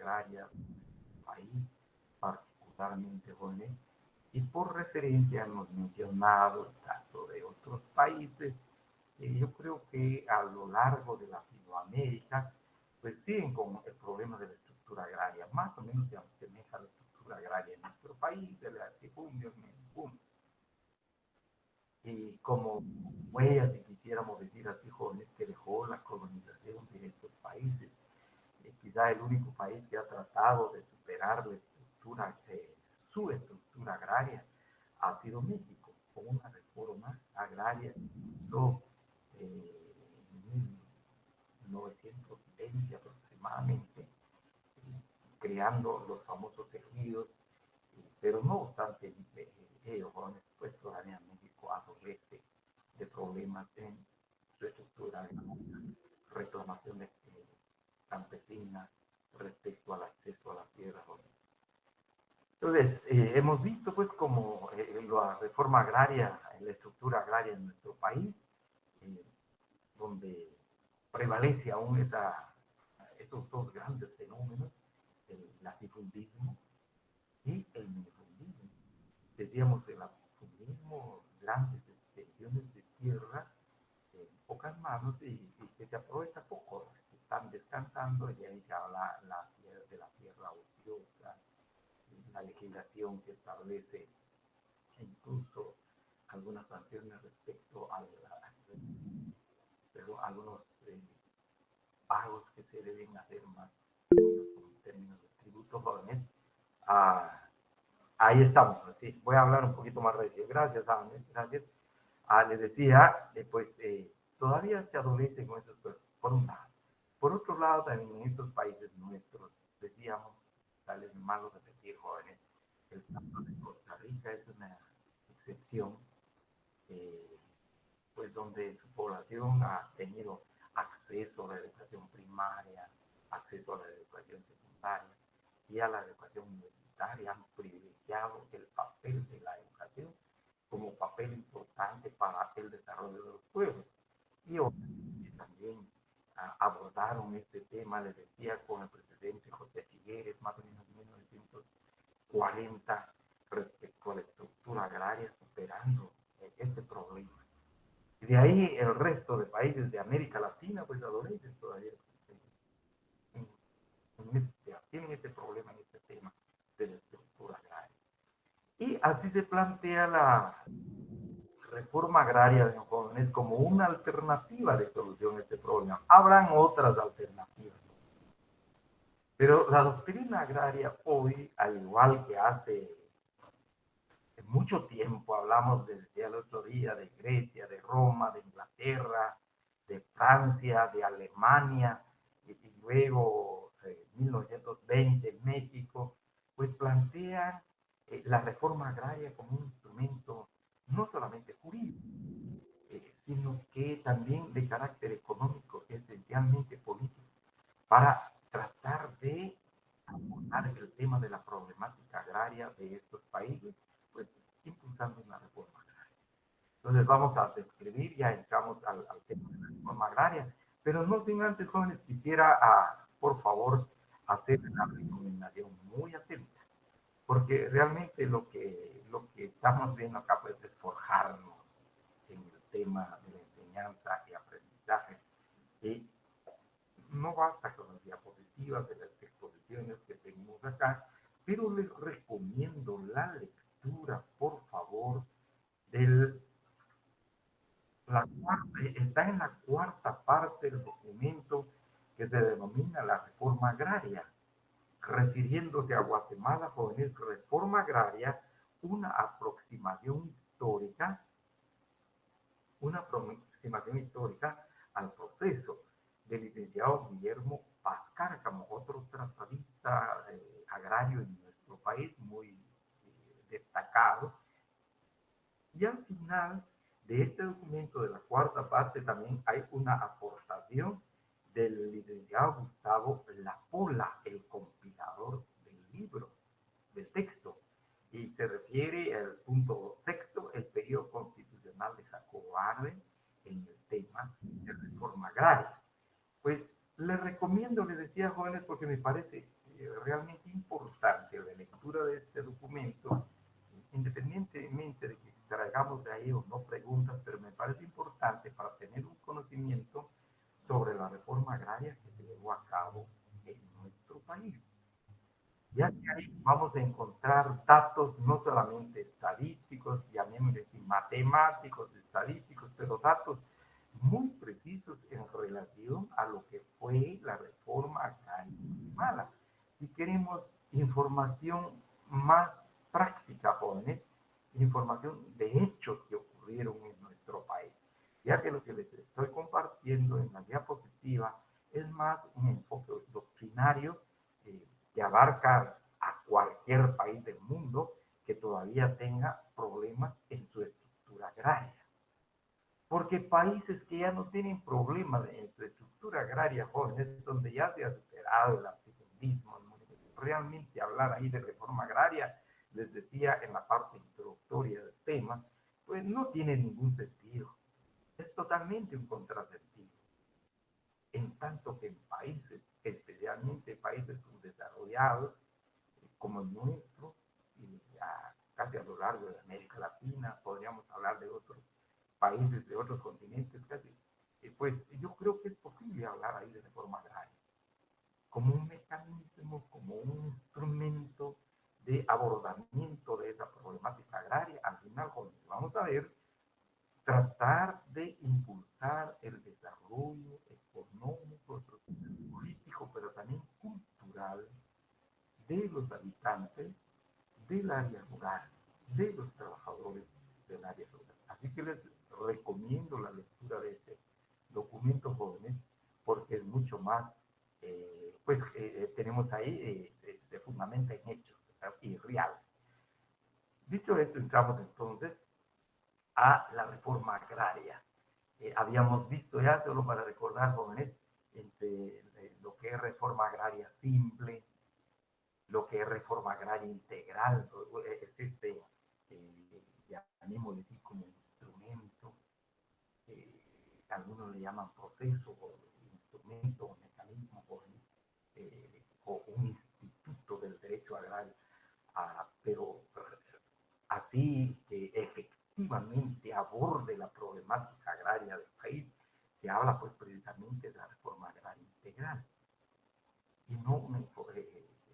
agraria del país, particularmente jóvenes, y por referencia hemos mencionado el caso de otros países. Yo creo que a lo largo de Latinoamérica, pues siguen con el problema de la estructura agraria, más o menos se asemeja a la estructura agraria en nuestro país, de la latifundio, y como huellas, si quisiéramos decir así, jóvenes, que dejó la colonización de estos países. Quizá el único país que ha tratado de superar la estructura, su estructura agraria ha sido México, con una reforma agraria que hizo en 1920 aproximadamente, creando los famosos ejidos, pero no obstante ello, jóvenes, pues todavía México adolece de problemas en su estructura agraria, reclamación de campesina respecto al acceso a la tierra. Entonces, hemos visto pues como la reforma agraria, la estructura agraria en nuestro país, eh, donde prevalece aún esos dos grandes fenómenos, el latifundismo y el minifundismo. Decíamos que el latifundismo, grandes extensiones de tierra, pocas manos y que se aprovecha poco, están descansando y ahí se habla de la tierra ociosa, la legislación que establece incluso algunas sanciones respecto a pero algunos pagos que se deben hacer más en términos de tributos jóvenes. Ah, ahí estamos, ¿sí? Voy a hablar un poquito más de eso. Gracias, Ahmed, gracias. Les decía, pues todavía se adolece con eso, por un lado. Por otro lado, también en estos países nuestros, decíamos, tal vez malo repetir, jóvenes, el caso de Costa Rica es una excepción, eh, pues donde su población ha tenido acceso a la educación primaria, acceso a la educación secundaria y a la educación universitaria, han privilegiado el papel de la educación como papel importante para el desarrollo de los pueblos. Y obviamente también abordaron este tema, les decía, con el presidente José Figueres, más o menos en 1940, respecto a la estructura agraria, superando este problema. Y de ahí el resto de países de América Latina, pues adolecen todavía, tienen este problema, en este tema de la estructura agraria. Y así se plantea la reforma agraria de los jóvenes como una alternativa de solución a este problema. Habrán otras alternativas. Pero la doctrina agraria hoy, al igual que hace mucho tiempo, hablamos, decía el otro día, de Grecia, de Roma, de Inglaterra, de Francia, de Alemania, y luego 1920 en México, pues plantean la reforma agraria como un instrumento no solamente jurídico, sino que también de carácter económico, esencialmente político, para tratar de abordar el tema de la problemática agraria de estos países, pues impulsando una reforma agraria. Entonces vamos a describir, ya entramos al tema de la reforma agraria, pero no sin antes, jóvenes, quisiera, por favor, hacer una recomendación muy atenta, porque realmente lo que estamos viendo acá pues, es forjarnos en el tema de la enseñanza y aprendizaje. Y no basta con las diapositivas de las exposiciones que tenemos acá, pero les recomiendo la lectura, por favor, del, está en la cuarta parte del documento que se denomina la reforma agraria, refiriéndose a Guatemala con reforma agraria, una aproximación histórica, una aproximación histórica al proceso del licenciado Guillermo Paz como otro tratadista agrario en nuestro país, muy destacado. Y al final de este documento, de la cuarta parte, también hay una aportación del licenciado Gustavo Lapola, el compilador del libro, del texto, y se refiere al punto sexto, el periodo constitucional de Jacobo Arben en el tema de reforma agraria. Pues les recomiendo, les decía, jóvenes, porque me parece realmente importante la lectura de este documento, independientemente de que extraigamos de ahí o no preguntas, pero me parece importante para tener un conocimiento sobre la reforma agraria que se llevó a cabo en nuestro país. Ya que ahí vamos a encontrar datos no solamente estadísticos, llamémosle así, matemáticos, estadísticos, pero datos muy precisos en relación a lo que fue la reforma agraria en Guatemala. Si queremos información más práctica, jóvenes, información de hechos que ocurrieron en nuestro país, ya que lo que les estoy compartiendo en la diapositiva es más un enfoque doctrinario que abarca a cualquier país del mundo que todavía tenga problemas en su estructura agraria. Porque países que ya no tienen problemas en su estructura agraria, jóvenes, donde ya se ha superado el latifundismo, realmente hablar ahí de reforma agraria, les decía en la parte introductoria del tema, pues no tiene ningún sentido. Es totalmente un contrasentido. En tanto que en países, especialmente países subdesarrollados, como el nuestro, y casi a lo largo de América Latina, podríamos hablar de otros países, de otros continentes casi, pues yo creo que es posible hablar ahí de reforma agraria, como un mecanismo, como un instrumento de abordamiento de esa problemática agraria. Al final, vamos a ver, tratar de impulsar el desarrollo económico, político, pero también cultural de los habitantes del área rural, de los trabajadores del área rural. Así que les recomiendo la lectura de este documento, jóvenes, porque es mucho más, tenemos ahí, se fundamenta en hechos y reales. Dicho esto, entramos entonces a la reforma agraria. Habíamos visto ya, solo para recordar, jóvenes, entre lo que es reforma agraria simple, lo que es reforma agraria integral, es llamémosle así como instrumento, algunos le llaman proceso, o instrumento, o mecanismo, o un instituto del derecho agrario, pero así que efectivamente aborde la problemática agraria del país, se habla pues precisamente de la reforma agraria integral y no una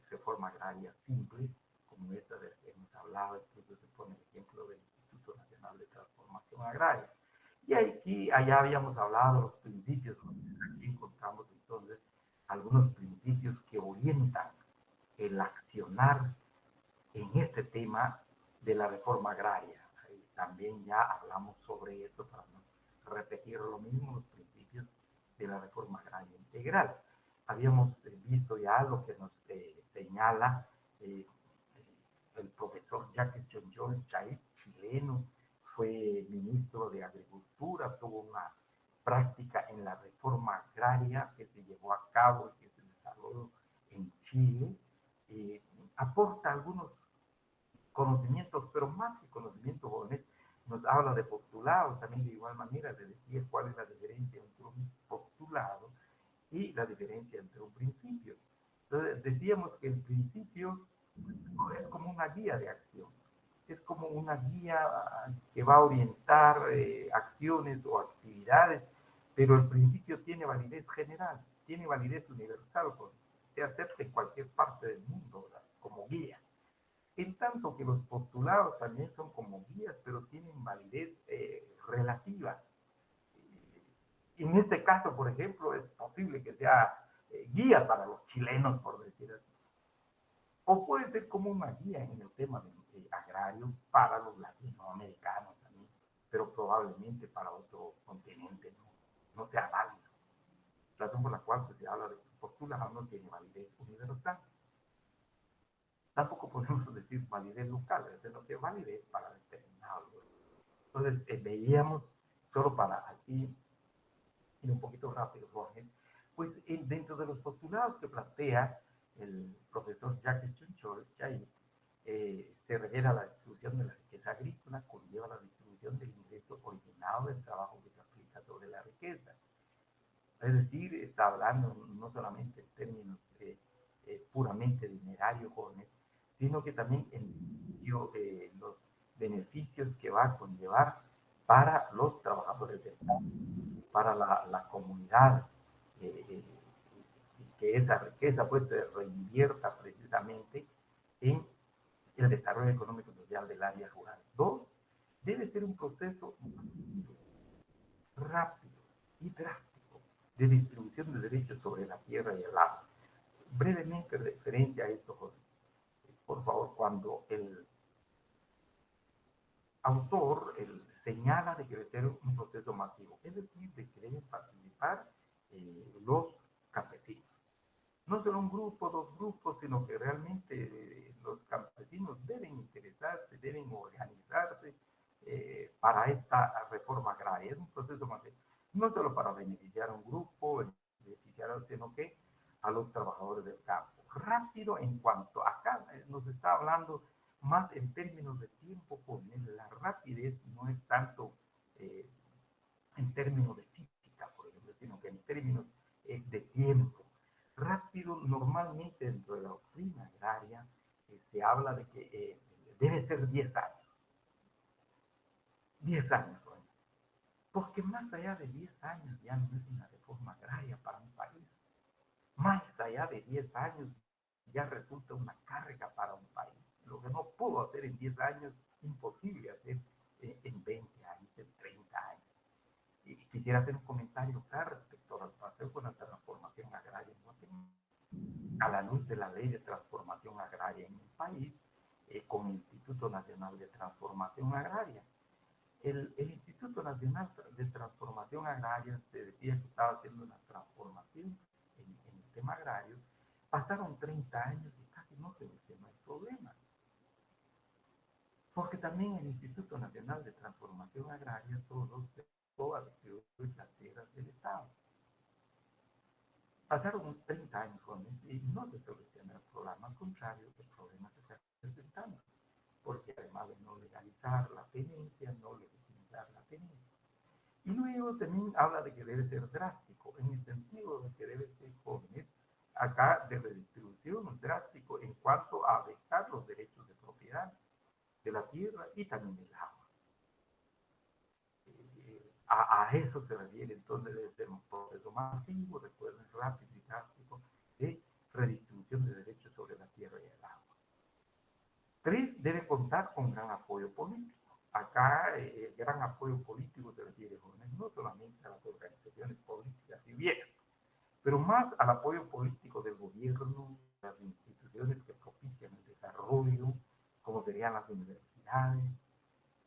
reforma agraria simple como esta de la que hemos hablado. Incluso se pone el ejemplo del Instituto Nacional de Transformación Agraria. Y aquí, allá habíamos hablado de los principios, aquí encontramos entonces algunos principios que orientan el accionar en este tema de la reforma agraria. También ya hablamos sobre esto para no repetir lo mismo, los principios de la reforma agraria integral. Habíamos visto ya lo que nos señala el profesor Jacques Chonchol Chay, chileno, fue ministro de Agricultura, tuvo una práctica en la reforma agraria que se llevó a cabo y que se desarrolló en Chile. Aporta algunos conocimientos, pero más que conocimientos, jóvenes, nos habla de postulados también. De igual manera de decir cuál es la diferencia entre un postulado y la diferencia entre un principio. Entonces decíamos que el principio es como una guía de acción, es como una guía que va a orientar acciones o actividades, pero el principio tiene validez general, tiene validez universal, se acepta en cualquier parte del mundo, ¿verdad?, como guía. En tanto que los postulados también son como guías, pero tienen validez relativa. En este caso, por ejemplo, es posible que sea guía para los chilenos, por decir así. O puede ser como una guía en el tema agrario para los latinoamericanos también, pero probablemente para otro continente no sea válido. Razón por la cual pues, se habla de que el postulado no tiene validez universal. Tampoco podemos decir validez local, sino que validez para determinado lugar. Entonces, veíamos, solo para así ir un poquito rápido, Borges, pues dentro de los postulados que plantea el profesor Jacques Chonchol Chay, se revela la distribución de la riqueza agrícola, conlleva la distribución del ingreso originado del trabajo que se aplica sobre la riqueza. Es decir, está hablando no solamente en términos puramente dinerario, jóvenes, sino que también los beneficios que va a conllevar para los trabajadores del campo, para la comunidad, eh, eh, que esa riqueza pues se reinvierta precisamente en el desarrollo económico y social del área rural. Dos, debe ser un proceso masivo, rápido y drástico de distribución de derechos sobre la tierra y el agua. Brevemente referencia a esto, jóvenes. Por favor, cuando el autor señala de que debe ser un proceso masivo, es decir, de que deben participar los campesinos. No solo un grupo, dos grupos, sino que realmente los campesinos deben interesarse, deben organizarse para esta reforma agraria. Es un proceso masivo, no solo para beneficiar a un grupo, sino que a los trabajadores del campo. Rápido en cuanto acá nos está hablando más en términos de tiempo, con la rapidez no es tanto eh, en términos de física, por ejemplo, sino que en términos de tiempo. Rápido, normalmente dentro de la doctrina agraria se habla de que debe ser 10 años. 10 años, bueno, porque más allá de 10 años ya no es una reforma agraria para un país. Más allá de 10 años ya resulta una carga para un país. Lo que no pudo hacer en 10 años, imposible hacer en 20 años, en 30 años. Y quisiera hacer un comentario acá respecto al paseo con la transformación agraria en Guatemala, a la luz de la ley de transformación agraria en el país, con el Instituto Nacional de Transformación Agraria. El Instituto Nacional de Transformación Agraria se decía que estaba haciendo una transformación en el tema agrario. Pasaron 30 años y casi no se solucionó el problema. Porque también el Instituto Nacional de Transformación Agraria solo se dedicó a distribuir las tierras del Estado. Pasaron 30 años con eso y no se solucionó el problema. Al contrario, el problema se está presentando. Porque además de no legalizar la tenencia, no legitimizar la tenencia. Y luego también habla de que debe ser drástico, en el sentido de que debe ser, jóvenes, acá de redistribución drástico en cuanto a afectar los derechos de propiedad de la tierra y también del agua. A eso se refiere, entonces debe ser un proceso masivo, recuerden, rápido y drástico de redistribución de derechos sobre la tierra y el agua. Tres, debe contar con gran apoyo político. Acá el gran apoyo político se refiere, jóvenes, no solamente a las organizaciones políticas y bien, pero más al apoyo político del gobierno, las instituciones que propician el desarrollo, como serían las universidades,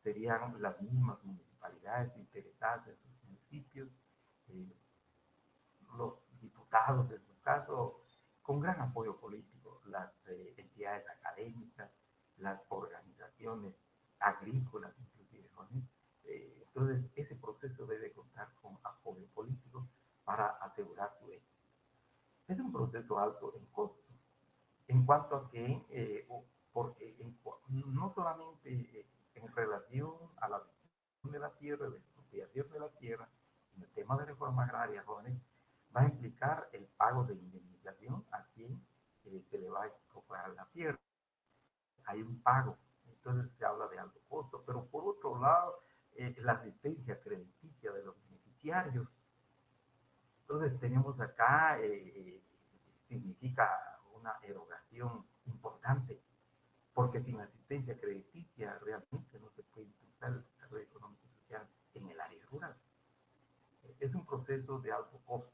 serían las mismas municipalidades interesadas en sus municipios, eh, los diputados en su caso, con gran apoyo político, las entidades académicas, las organizaciones agrícolas, inclusive, ¿no? Entonces, ese proceso debe contar con apoyo político para asegurar su éxito. Es un proceso alto en costo, en cuanto a que, porque no solamente en relación a la distribución de la tierra, de expropiación de la tierra, en el tema de reforma agraria, jóvenes, va a implicar el pago de indemnización a quien se le va a expropiar la tierra. Hay un pago, entonces se habla de alto costo, pero por otro lado, la asistencia crediticia de los beneficiarios. Entonces tenemos acá, significa una erogación importante, porque sin asistencia crediticia realmente no se puede impulsar el desarrollo económico y social en el área rural. Es un proceso de alto costo,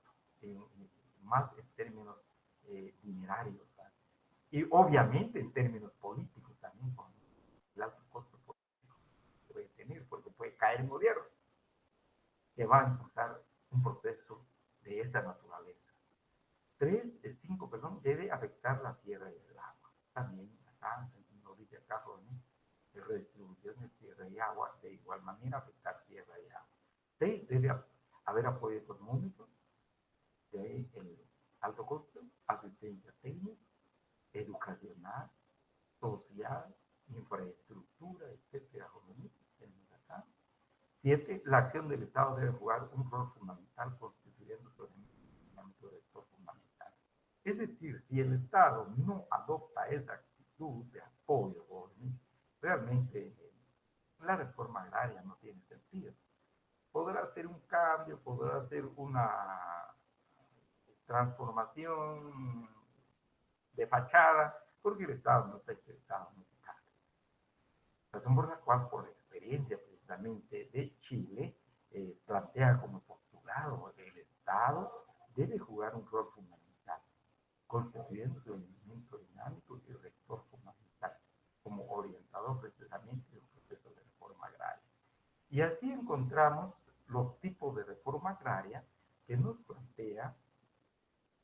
más en términos dinerarios, ¿verdad? Y obviamente en términos políticos también, con el alto costo político que puede tener, porque puede caer en gobierno que va a impulsar un proceso de esta naturaleza. Tres, cinco, perdón, debe afectar la tierra y el agua. También acá, nos dice acá, jóvenes, de redistribución de tierra y agua, de igual manera afectar tierra y agua. Seis, debe haber apoyo económico, de ahí el alto costo, asistencia técnica, educacional, social, infraestructura, etcétera, jóvenes, tenemos acá. Siete, la acción del Estado debe jugar un rol fundamental constituyendo su elemento de sector fundamental. Es decir, si el Estado no adopta esa actitud de apoyo, realmente la reforma agraria no tiene sentido. Podrá ser un cambio, podrá ser una transformación de fachada, porque el Estado no está interesado en ese cambio. Razón por la cual, por la experiencia precisamente de Chile, plantea como postulado que el Estado debe jugar un rol fundamental, constituyendo un elemento dinámico y rector fundamental, como orientador precisamente del proceso de reforma agraria. Y así encontramos los tipos de reforma agraria que nos plantea,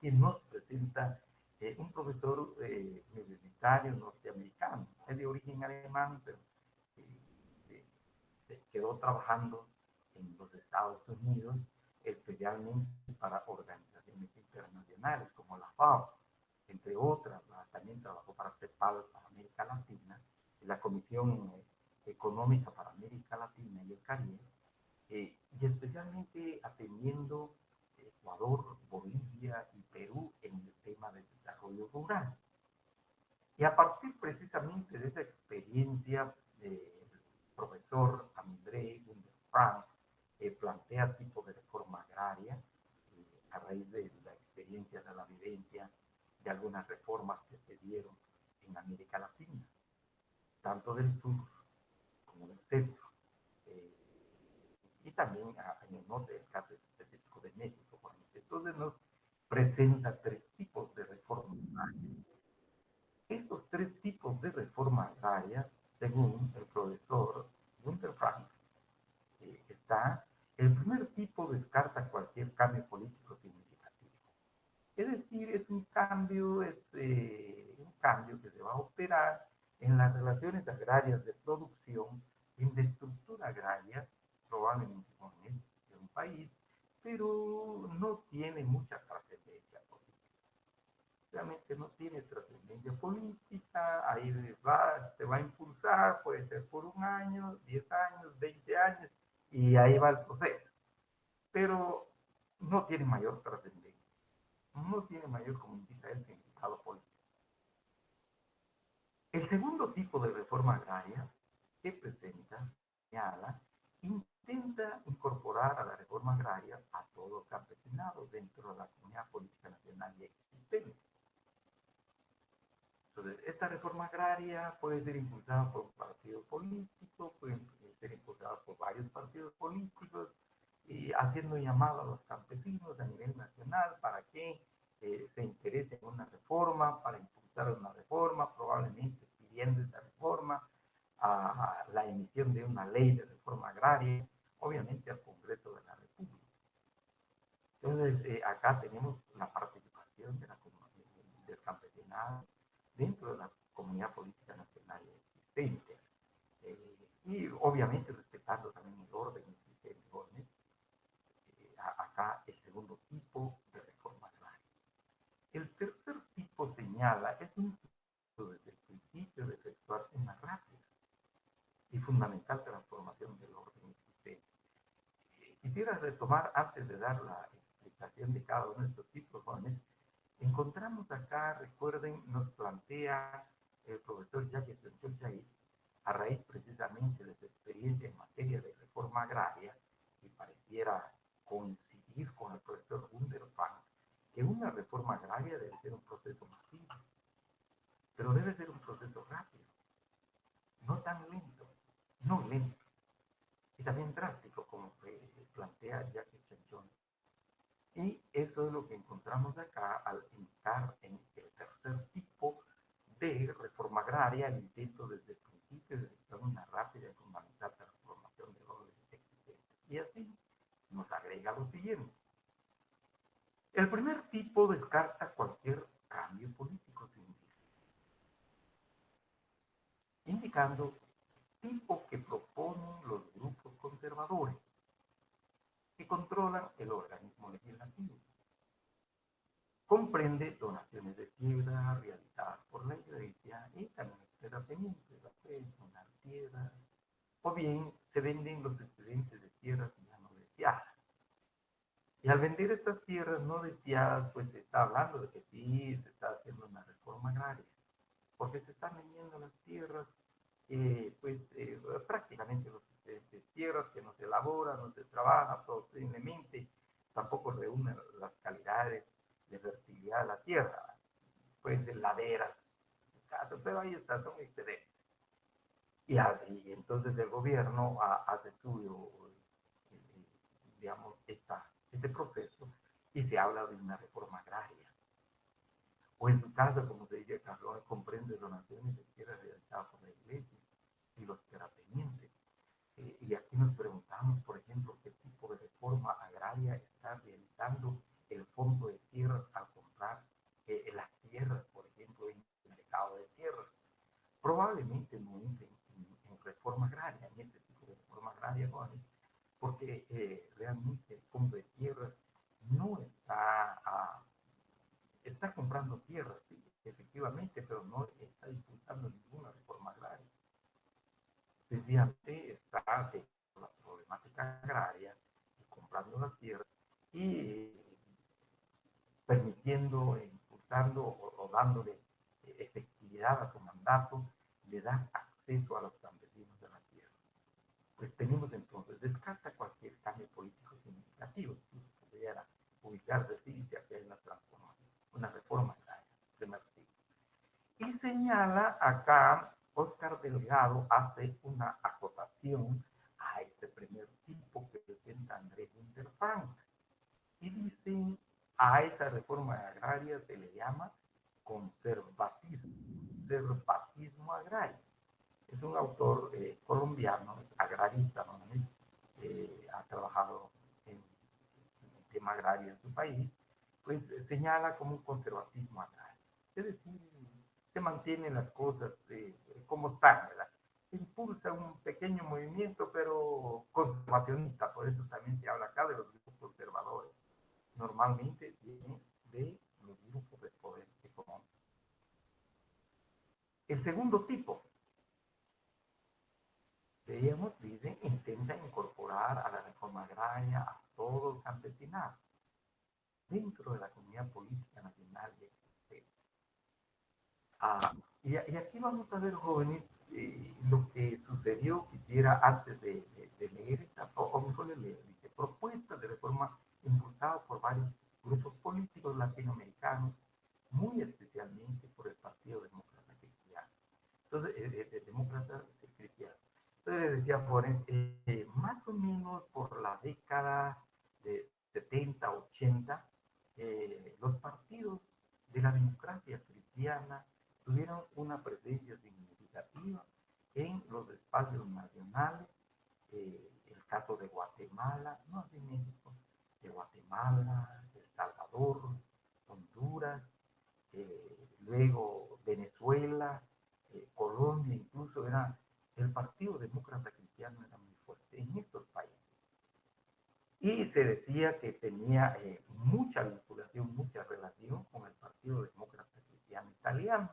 que nos presenta un profesor universitario norteamericano, es de origen alemán, pero quedó trabajando en los Estados Unidos, especialmente para organizaciones internacionales como la FAO, entre otras. También trabajó para CEPAL, para América Latina, y la Comisión Económica para América Latina y el Caribe, y especialmente atendiendo Ecuador, Bolivia y Perú en el tema del desarrollo rural. Y a partir precisamente de esa experiencia, el profesor André Gunderfrank plantea tipo de reforma agraria a raíz de la experiencia, de la vivencia de algunas reformas que se dieron en América Latina, tanto del sur como del centro, eh, y también en el norte, el caso específico de México. Entonces nos presenta tres tipos de reforma agraria. Estos tres tipos de reforma agraria, según el profesor Gunther Frank, está, el primer tipo descarta cualquier cambio político significativo. Es decir, es un cambio que se va a operar en las relaciones agrarias de producción, en la estructura agraria, probablemente con de un país, pero no tiene mucha trascendencia política. Realmente no tiene trascendencia política, ahí se va a impulsar, puede ser por un año, 10 años, 20 años, y ahí va el proceso. Pero no tiene mayor trascendencia, no tiene mayor, como indica el significado político. El segundo tipo de reforma agraria que presenta, señala, intenta incorporar a la reforma agraria a todo campesinado dentro de la comunidad política nacional ya existente. Entonces, esta reforma agraria puede ser impulsada por un partido político, puede ser impulsada por varios partidos políticos, y haciendo llamado a los campesinos a nivel nacional para que se interesen en una reforma, para impulsar una reforma, probablemente pidiendo esa reforma, a la emisión de una ley de reforma agraria, obviamente al Congreso de la República. Entonces, acá tenemos la participación del campesinado dentro de la comunidad política nacional existente. Y obviamente respetando también el orden existente. Acá el segundo tipo de reforma agraria. El tercer tipo señala, es un tipo desde el principio de efectuar una rápida y fundamental transformación del orden existente. Quisiera retomar, antes de dar la explicación de cada uno de estos tipos, jóvenes, encontramos acá, recuerden, nos plantea el profesor Jacques Senchon-Chaid, a raíz precisamente de su experiencia en materia de reforma agraria, y pareciera coincidir con el profesor Gunderfrank, que una reforma agraria debe ser un proceso masivo, pero debe ser un proceso rápido, no tan lento, no lento, y también drástico, como plantea Jacques Senchon. Y eso es lo que encontramos acá al indicar en el tercer tipo de reforma agraria, el intento desde el principio de una rápida y fundamental transformación del orden existente. Y así nos agrega lo siguiente. El primer tipo descarta cualquier cambio político significativo, indicando tipo que proponen los grupos conservadores que controlan el organismo legislativo. Comprende donaciones de tierra realizadas por la iglesia y también terratenientes, la fe, donar tierra, o bien se venden los excedentes de tierras ya no deseadas. Y al vender estas tierras no deseadas, pues se está hablando de que sí agraria, porque se están vendiendo las tierras, prácticamente los tierras que no se elaboran, no se trabaja posiblemente, tampoco reúnen las calidades de fertilidad de la tierra, pues de laderas, pero ahí está, son excedentes. Y entonces el gobierno hace suyo, digamos, este proceso y se habla de una reforma agraria. O en su caso, como se dice, Carlos comprende donaciones de tierra realizadas por la iglesia y los terratenientes. Y aquí nos preguntamos, por ejemplo, qué tipo de reforma agraria está realizando el Fondo de Tierras al comprar las tierras, por ejemplo, en el mercado de tierras. Probablemente no entre en reforma agraria, en este tipo de reforma agraria, jóvenes, porque realmente el Fondo de Tierras no está comprando tierras, sí, efectivamente, pero no está impulsando ninguna reforma agraria. Sencillamente está la problemática agraria, comprando las tierras y permitiendo, impulsando o dándole efectividad a su mandato, le da acceso a los campesinos de la tierra. Pues tenemos entonces, descarta cualquier cambio político significativo, incluso pudiera ubicarse así si aquí hay una transformación, una reforma agraria, primer tipo. Y señala acá, Oscar Delgado hace una acotación a este primer tipo que presenta Andrés Winterfrank y dicen a esa reforma agraria se le llama conservatismo agrario. Es un autor colombiano, es agrarista, ¿no? Ha trabajado en el tema agrario en su país, pues señala como un conservatismo agrario. Es decir, se mantienen las cosas como están, ¿verdad? Impulsa un pequeño movimiento, pero conservacionista, por eso también se habla acá de los grupos conservadores. Normalmente viene de los grupos de poder económico. El segundo tipo, veíamos, dice, intenta incorporar a la reforma agraria a todo el campesinado dentro de la comunidad política nacional y extranjera. Y aquí vamos a ver, jóvenes, lo que sucedió, quisiera antes de leer esta, o mejor le leo, dice, propuesta de reforma impulsada por varios grupos políticos latinoamericanos, muy especialmente por el Partido Demócrata Cristiano. Entonces, Demócrata Cristiano. Entonces, decía Forens, más o menos por la década de 70, 80, los partidos de la democracia cristiana tuvieron una presencia significativa en los espacios nacionales, el caso de Guatemala, no así México, de Guatemala, El Salvador, Honduras, luego Venezuela, Colombia, incluso era el Partido Demócrata Cristiano era muy fuerte en estos países. Y se decía que tenía mucha vinculación, mucha relación con el Partido Demócrata Cristiano Italiano,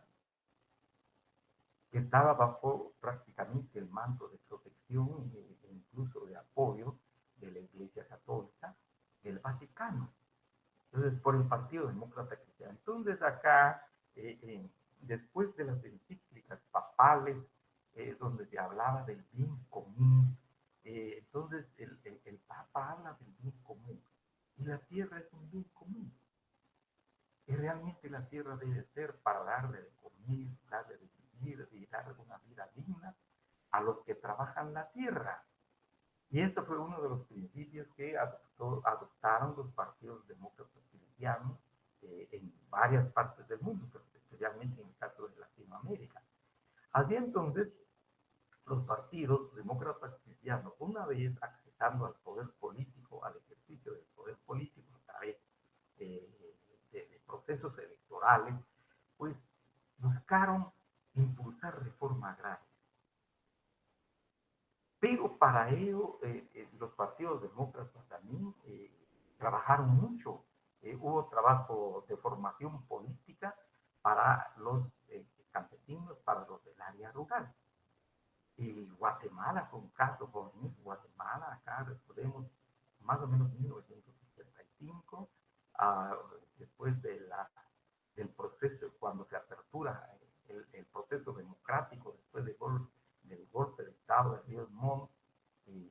que estaba bajo prácticamente el manto de protección e incluso de apoyo de la Iglesia Católica del Vaticano. Entonces, por el Partido Demócrata Cristiano. Entonces, acá, después de las encíclicas papales, donde se hablaba del bien común, entonces el Papa habla del bien común. Y la tierra es un bien común. Y realmente la tierra debe ser para darle de comer, darle de vivir y darle una vida digna a los que trabajan la tierra. Y esto fue uno de los principios que adoptaron los partidos demócratas cristianos en varias partes del mundo, pero especialmente en el caso de Latinoamérica. Así entonces, los partidos demócratas cristianos, una vez accesando al poder político, al ejercicio del poder político a través de procesos electorales, pues buscaron impulsar reforma agraria. Pero para ello, los partidos demócratas también trabajaron mucho. Hubo trabajo de formación política para los campesinos, para los del área rural. Y Guatemala fue un caso, jóvenes. Guatemala, acá recordemos, más o menos 1975, después de la del proceso, cuando se apertura el proceso democrático después del golpe de Estado de Ríos Montt y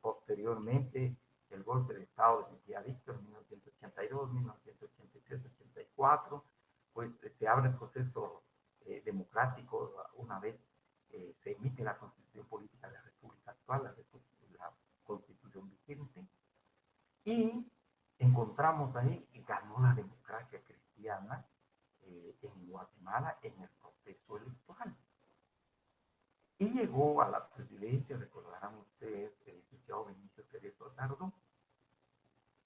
posteriormente el golpe de Estado de Mejía Víctor en 1982, 1983, 84, pues se abre el proceso democrático una vez se emite la Constitución Política de la República actual, la Constitución vigente, y encontramos ahí que ganó la democracia cristiana en Guatemala en el proceso electoral. Y llegó a la presidencia, recordarán ustedes, el licenciado Benicio Cerezo Tardó.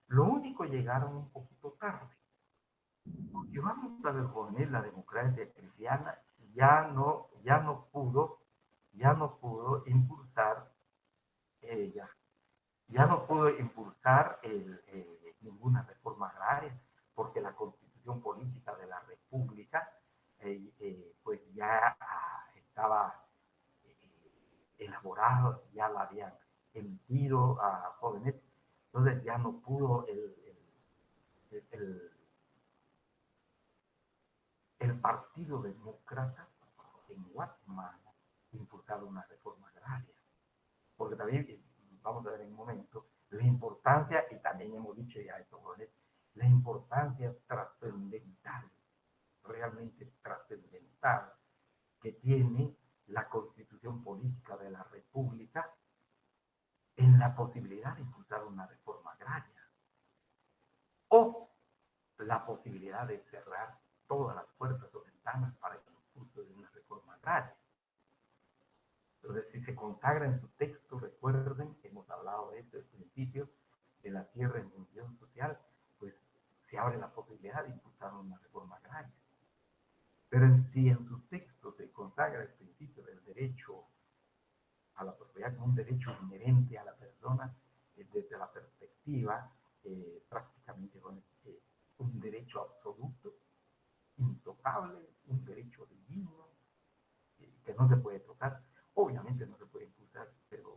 Lo único, llegaron un poquito tarde. Porque vamos a ver, jóvenes, la democracia cristiana ya no pudo impulsar ella. Ya no pudo impulsar ninguna reforma agraria, porque la constitución política de la República pues ya estaba elaborada, ya la habían emitido a jóvenes, entonces ya no pudo el, el Partido Demócrata en Guatemala impulsar una reforma agraria, porque también vamos a ver en un momento la importancia, y también hemos dicho ya estos jóvenes, la importancia trascendental, realmente trascendental, que tiene la Constitución Política de la República en la posibilidad de impulsar una reforma agraria o la posibilidad de cerrar todas las puertas o ventanas para el impulso de una reforma agraria. Entonces, si se consagra en su texto, recuerden que hemos hablado de esto al principio, de la tierra en función social, pues se abre la posibilidad de impulsar una reforma agraria. Pero si en su texto se consagra el principio del derecho a la propiedad como un derecho inherente a la persona, desde la perspectiva prácticamente un derecho absoluto, intocable, un derecho divino, que no se puede tocar, obviamente no se puede impulsar, pero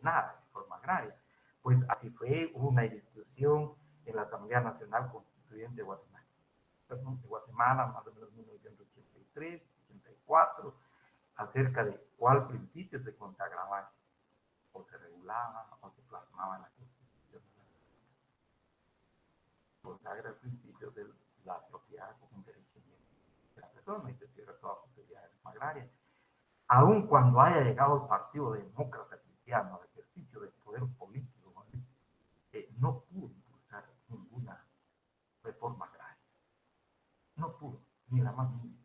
nada, de forma agraria. Pues así fue, hubo una discusión en la Asamblea Nacional Constituyente de Guatemala, más o menos 1983, 84, acerca de cuál principio se consagraba o se regulaba o se plasmaba en la Constitución. Consagra el principio de la propiedad como un derecho de la persona y se cierra toda posibilidad de reforma agraria. Aun cuando haya llegado el Partido Demócrata Cristiano al ejercicio del poder político, no pudo impulsar ninguna reforma agraria. No pudo, ni la más mínima.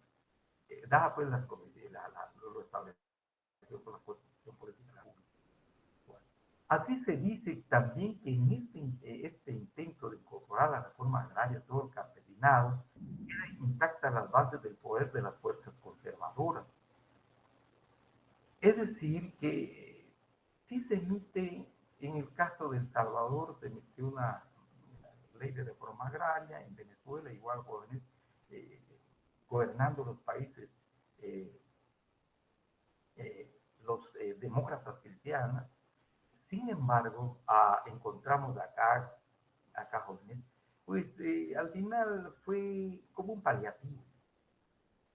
Dada pues lo establecido por la Constitución Política de la República. Bueno, así se dice también que en este intento de incorporar la reforma agraria a todo el campesinado, quedan intactas las bases del poder de las fuerzas conservadoras. Es decir, que sí se emite, en el caso de El Salvador, se emitió una ley de reforma agraria, en Venezuela igual jóvenes gobernando los países, los demócratas cristianas. Sin embargo, encontramos acá jóvenes, pues al final fue como un paliativo,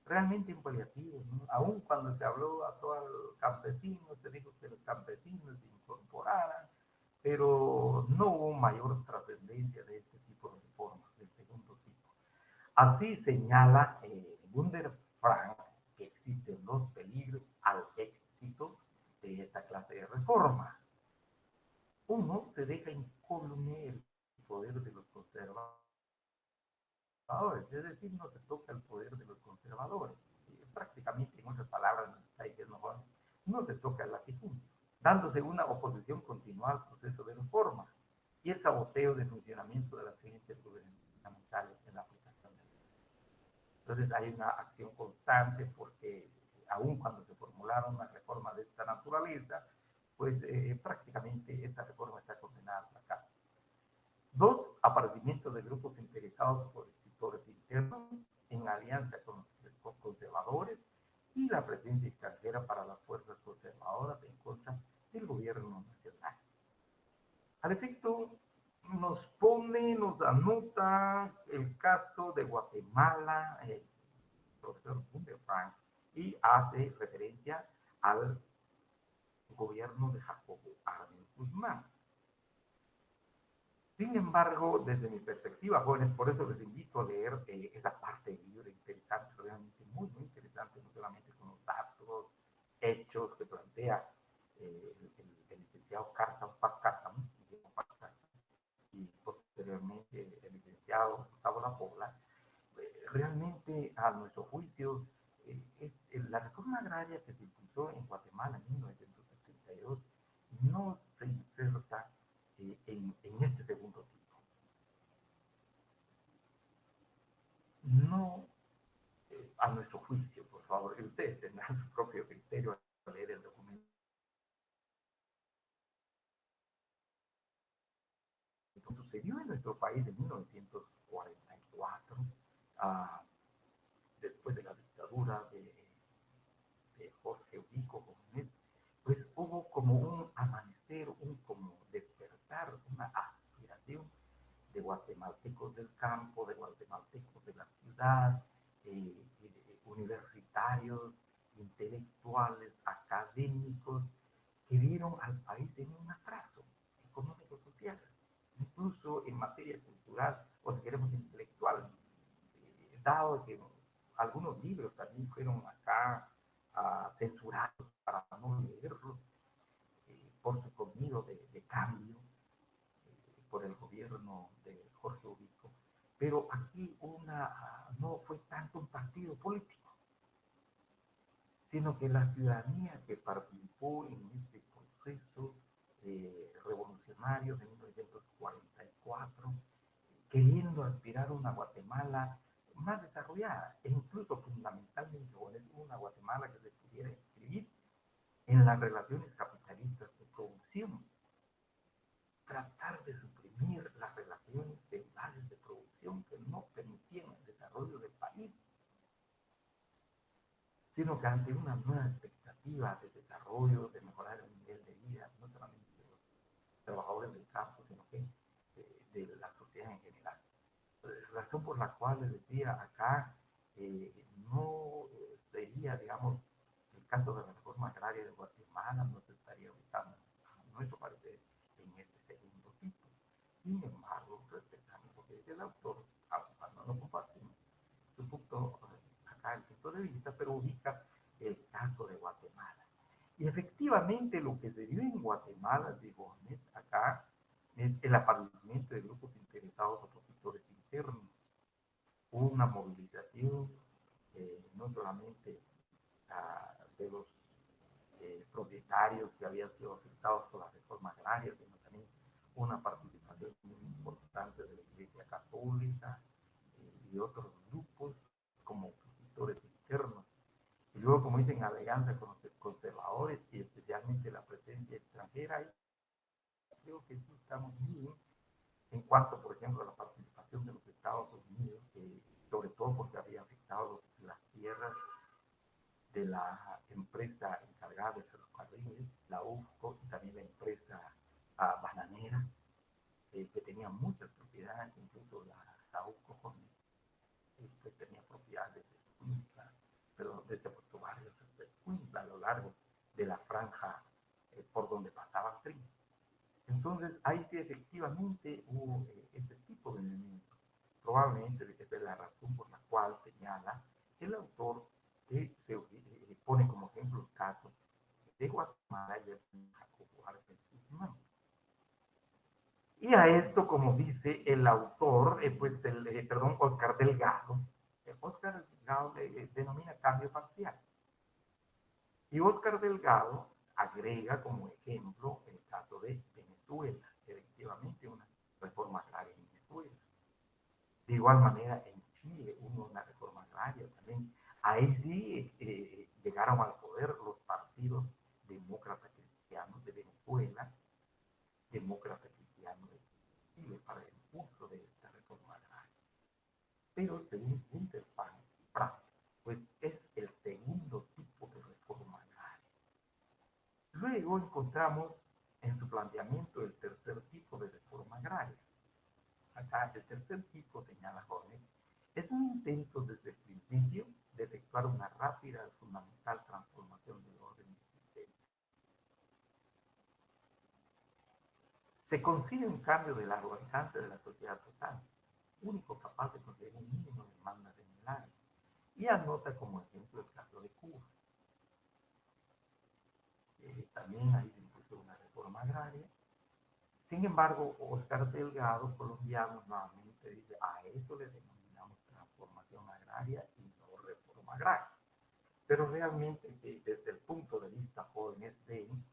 realmente un paliativo, ¿no? Aún cuando se habló a todos los campesinos, se dijo que los campesinos se incorporaran, pero no hubo mayor trascendencia de este tipo de reformas, del segundo tipo. Así señala Gunder Frank que existen dos peligros al éxito de esta clase de reforma. Uno, se deja incólume el poder de los conservadores, es decir, no se toca el poder de los conservadores. Prácticamente, en otras palabras, nos está diciendo Juan, no se toca el latifundio, dándose una oposición continua al proceso de reforma y el saboteo del funcionamiento de las ciencias gubernamentales en la aplicación de la ley. Entonces hay una acción constante porque aun cuando se formularon una reforma de esta naturaleza, pues prácticamente esa reforma está condenada al fracaso. Dos, aparecimiento de grupos interesados por sectores internos en alianza con los conservadores y la presencia extranjera para las fuerzas conservadoras en contra del gobierno nacional. Al efecto, nos anota el caso de Guatemala, el profesor Wunderfrank, y hace referencia al gobierno de Jacobo Arbenz Guzmán. Sin embargo, desde mi perspectiva, jóvenes, por eso les invito a leer esa parte del libro interesante, realmente muy, muy interesante, no solamente con los datos, hechos que plantea el licenciado Cartan, Paz Cartan, y posteriormente el licenciado Gustavo Lapobla. Realmente, a nuestro juicio, la reforma agraria que se impulsó en Guatemala en 1972 no se inserta en este segundo tipo. No, a nuestro juicio, por favor, que ustedes tendrán su propio criterio al leer el documento. Sucedió en nuestro país en 1944, uh, después de la dictadura de Jorge Ubico Gómez, pues hubo como un amanecer, un como despertar, una aspiración de guatemaltecos del campo, de guatemaltecos de la ciudad, universitarios, intelectuales, académicos, que vieron al país en un atraso económico-social, incluso en materia cultural, o si queremos intelectual, dado que algunos libros también fueron acá censurados para no leerlos por su contenido de cambio por el gobierno de Jorge Ubico. Pero aquí no fue tanto un partido político, sino que la ciudadanía que participó en este proceso revolucionario de 1944, queriendo aspirar a una Guatemala más desarrollada e incluso fundamentalmente una Guatemala que se pudiera inscribir en las relaciones capitalistas de producción, tratar de suprimir las relaciones feudales de producción que no permitían el desarrollo del país, sino que ante una nueva expectativa de desarrollo, de mejorar el nivel de vida, no solamente de los trabajadores del campo, sino que de la sociedad en general. Razón por la cual les decía acá, no sería, digamos, el caso de la reforma agraria de Guatemala, no se estaría ubicando, a nuestro parecer, en este segundo tipo. Sin embargo, respetando lo que dice el autor, cuando no compartimos su punto, acá el punto de vista, pero ubica el caso de Guatemala. Y efectivamente lo que se dio en Guatemala, Sigones, acá, es el aparecimiento de grupos interesados opositores internos, una movilización no solamente de los propietarios que habían sido afectados por la reforma agraria, sino también una participación muy importante de la Iglesia Católica y otros grupos como opositores internos. Y luego, como dicen, alianza con los conservadores y especialmente la presencia extranjera. Y creo que sí estamos bien en cuanto, por ejemplo, a la participación de los Estados Unidos, sobre todo porque había afectado las tierras de la empresa encargada de ferrocarriles, la UFCO, y también la empresa bananera, que tenía muchas propiedades, incluso la UFCO pues tenía propiedades desde Escuintla, pero desde Puerto Barrios hasta Escuintla, a lo largo de la franja por donde pasaba el tren. Entonces, ahí sí efectivamente hubo este tipo de elementos. Probablemente esa es la razón por la cual señala el autor que se pone como ejemplo el caso de Guatemala y de Jacobo Arbenz Guzmán. Y a esto, como dice el autor, pues perdón, Oscar Delgado, Oscar Delgado le denomina cambio parcial. Y Oscar Delgado agrega como ejemplo el caso de Venezuela, efectivamente una reforma agraria en Venezuela. De igual manera, en Chile hubo una reforma agraria también. Ahí sí llegaron al poder los partidos demócratas cristianos de Venezuela, demócrata cristiano de Chile, para el impulso de esta reforma agraria. Pero según Winterfrank, pues es el segundo tipo de reforma agraria. Luego encontramos en su planteamiento el tercer tipo de reforma agraria, Acá el tercer tipo, señala jóvenes, es un intento desde el principio de efectuar una rápida y fundamental transformación del orden existente. Se consigue un cambio de largo alcance de la sociedad total, único capaz de conseguir un mínimo de demandas en el área, y anota como ejemplo el caso de Cuba. También ahí se impuso una reforma agraria. Sin embargo, Oscar Delgado, colombiano, nuevamente dice, a eso le denominamos transformación agraria y no reforma agraria. Pero realmente, si desde el punto de vista jóvenes ven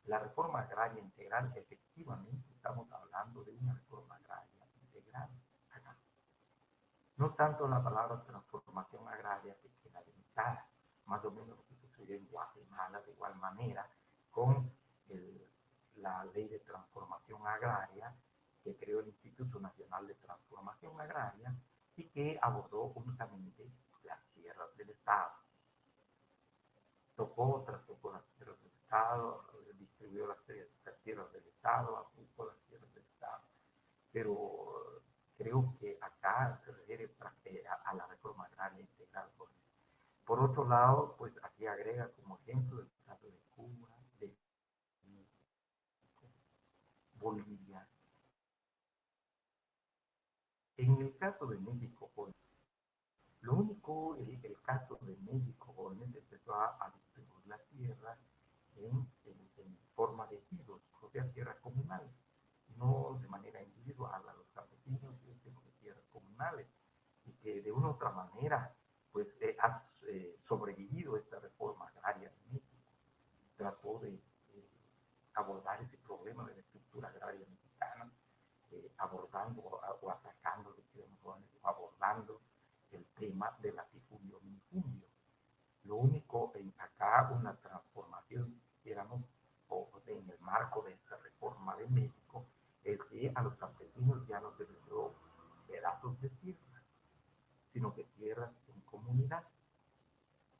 la reforma agraria integral, efectivamente estamos hablando de una reforma agraria integral. No tanto la palabra transformación agraria que queda limitada, más o menos lo que sucedió en Guatemala de igual manera con el, la ley de transformación agraria que creó el Instituto Nacional de Transformación Agraria y que abordó únicamente las tierras del Estado. Trastocó las tierras del Estado, distribuyó las tierras del Estado, aplicó las tierras del Estado. Pero creo que acá se refiere a la reforma agraria integral. Por otro lado, pues aquí agrega como ejemplo el caso de Cuba, de Bolivia. En el caso de México, lo único, el caso de México, jóvenes, empezó a distribuir la tierra en forma de ejidos, o sea, tierras comunales, no de manera individual a los campesinos, sino de tierras comunales, y que de una u otra manera, pues ha sobrevivido esta reforma agraria en México. Trató de abordar ese problema de la estructura agraria mexicana, abordando o atacando, o abordando el tema del latifundio minifundio. Lo único en acá una transformación, si quisiéramos, o en el marco de esta reforma de México, es que a los campesinos ya no se les dio pedazos de tierra, sino que tierras en comunidad,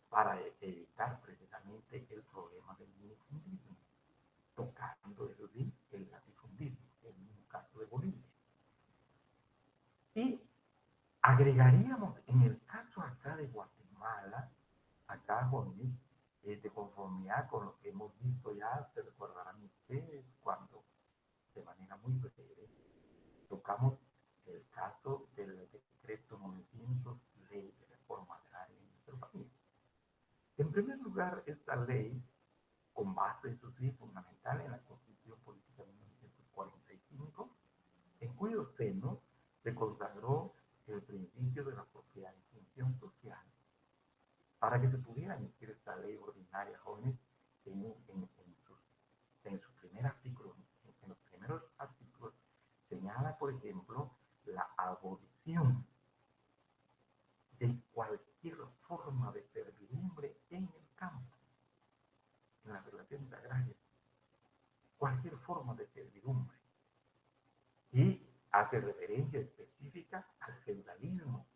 para evitar precisamente el problema del minifundismo, tocando, eso sí, el latifundismo, en el caso de Bolivia. Y agregaríamos en el caso acá de Guatemala, acá jóvenes, de conformidad con lo que hemos visto ya, se recordarán ustedes cuando de manera muy breve tocamos el caso del decreto 900, ley de reforma agraria en nuestro país. En primer lugar, esta ley, con base, eso sí, fundamental en la Constitución Política de 1945, en cuyo seno se consagró el principio de la propiedad y función social. Para que se pudiera emitir esta ley ordinaria, jóvenes, en su primer artículo, en los primeros artículos, señala, por ejemplo, la abolición de cualquier forma de servidumbre en el campo, en las relaciones agrarias, cualquier forma de servidumbre. Y hace referencia específica al feudalismo.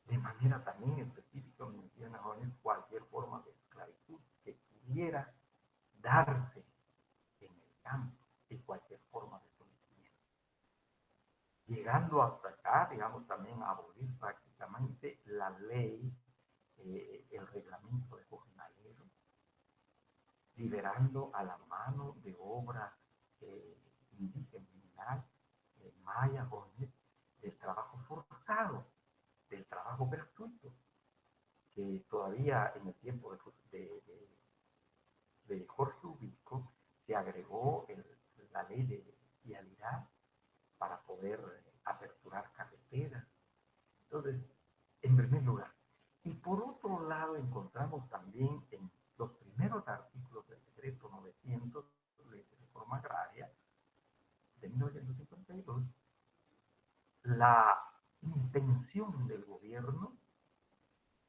De manera también específica menciona jóvenes cualquier forma de esclavitud que pudiera darse en el campo y cualquier forma de sometimiento. Llegando hasta acá, digamos, también a abolir prácticamente la ley, el reglamento de jornalero, liberando a la mano de obra indígena, maya, jóvenes, del trabajo forzado, del trabajo gratuito, que todavía en el tiempo de Jorge Ubico se agregó la ley de vialidad para poder aperturar carreteras. Entonces, en primer lugar. Y por otro lado, encontramos también en los primeros artículos del decreto 900, ley de reforma agraria de 1952, la intención del gobierno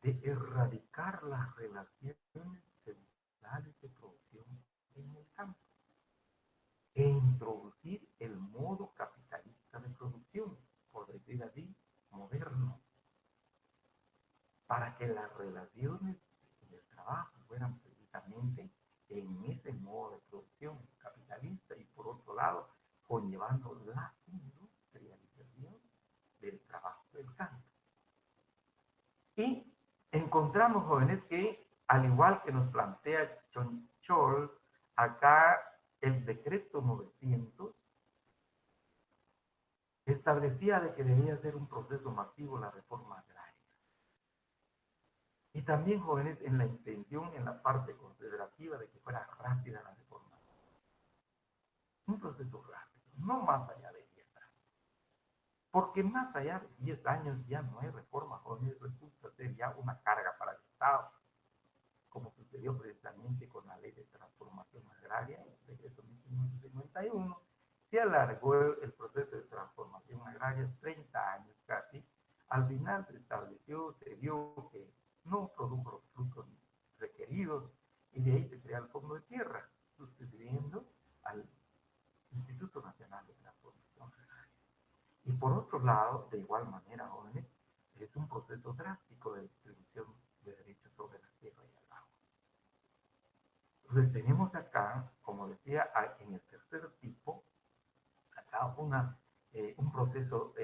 de erradicar las relaciones feudales de producción en el campo e introducir el modo capitalista de producción, por decir así, moderno, para que las relaciones del trabajo fueran precisamente en ese modo de producción capitalista y por otro lado conllevando la del trabajo del campo. Y encontramos, jóvenes, que al igual que nos plantea Chonchol, acá el decreto 900 establecía de que debía ser un proceso masivo la reforma agraria. Y también, jóvenes, en la intención, en la parte considerativa de que fuera rápida la reforma. Un proceso rápido, no más allá de 10 años. Porque más allá de 10 años ya no hay reforma, jóvenes, resulta ser ya una carga para el Estado, como sucedió precisamente con la Ley de Transformación Agraria, el decreto 1551, se alargó el proceso de transformación agraria 30 años casi. Al final se estableció, se vio que no produjo los frutos requeridos y de ahí se crea el Fondo de Tierras, sustituyendo al Instituto Nacional de Transformación Agraria. Y por otro lado, de igual manera, jóvenes, es un proceso drástico de distribución de derechos sobre la tierra y el agua. Entonces tenemos acá, como decía, en el tercer tipo, acá un proceso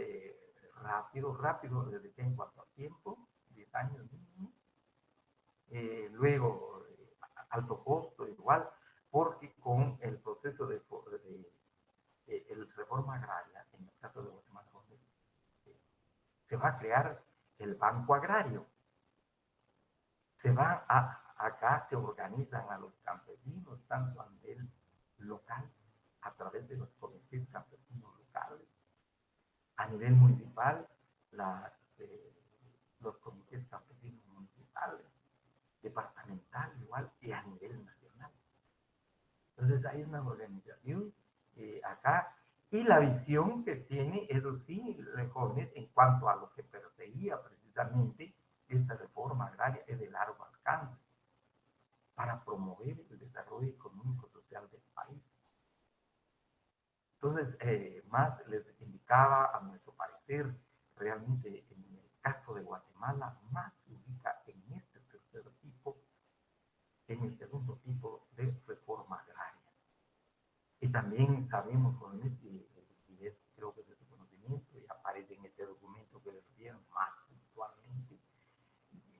rápido, les decía en cuanto a tiempo, 10 años mínimo. Luego, alto costo igual, porque con el proceso de el reforma agraria, en el caso de Guatemala, se va a crear el Banco Agrario. Acá se organizan a los campesinos, tanto a nivel local, a través de los comités campesinos locales, a nivel municipal, los comités campesinos municipales, departamental igual, y a nivel nacional. Entonces hay una organización acá, y la visión que tiene, eso sí, jóvenes, en cuanto a lo que perseguía precisamente esta reforma agraria, es de largo alcance para promover el desarrollo económico social del país. Entonces, más les indicaba, a nuestro parecer, realmente en el caso de Guatemala, más se ubica en este tercer tipo, en el segundo tipo de reforma agraria. Y también sabemos, jóvenes, y es, creo que es de su conocimiento, y aparece en este documento que les dieron más puntualmente,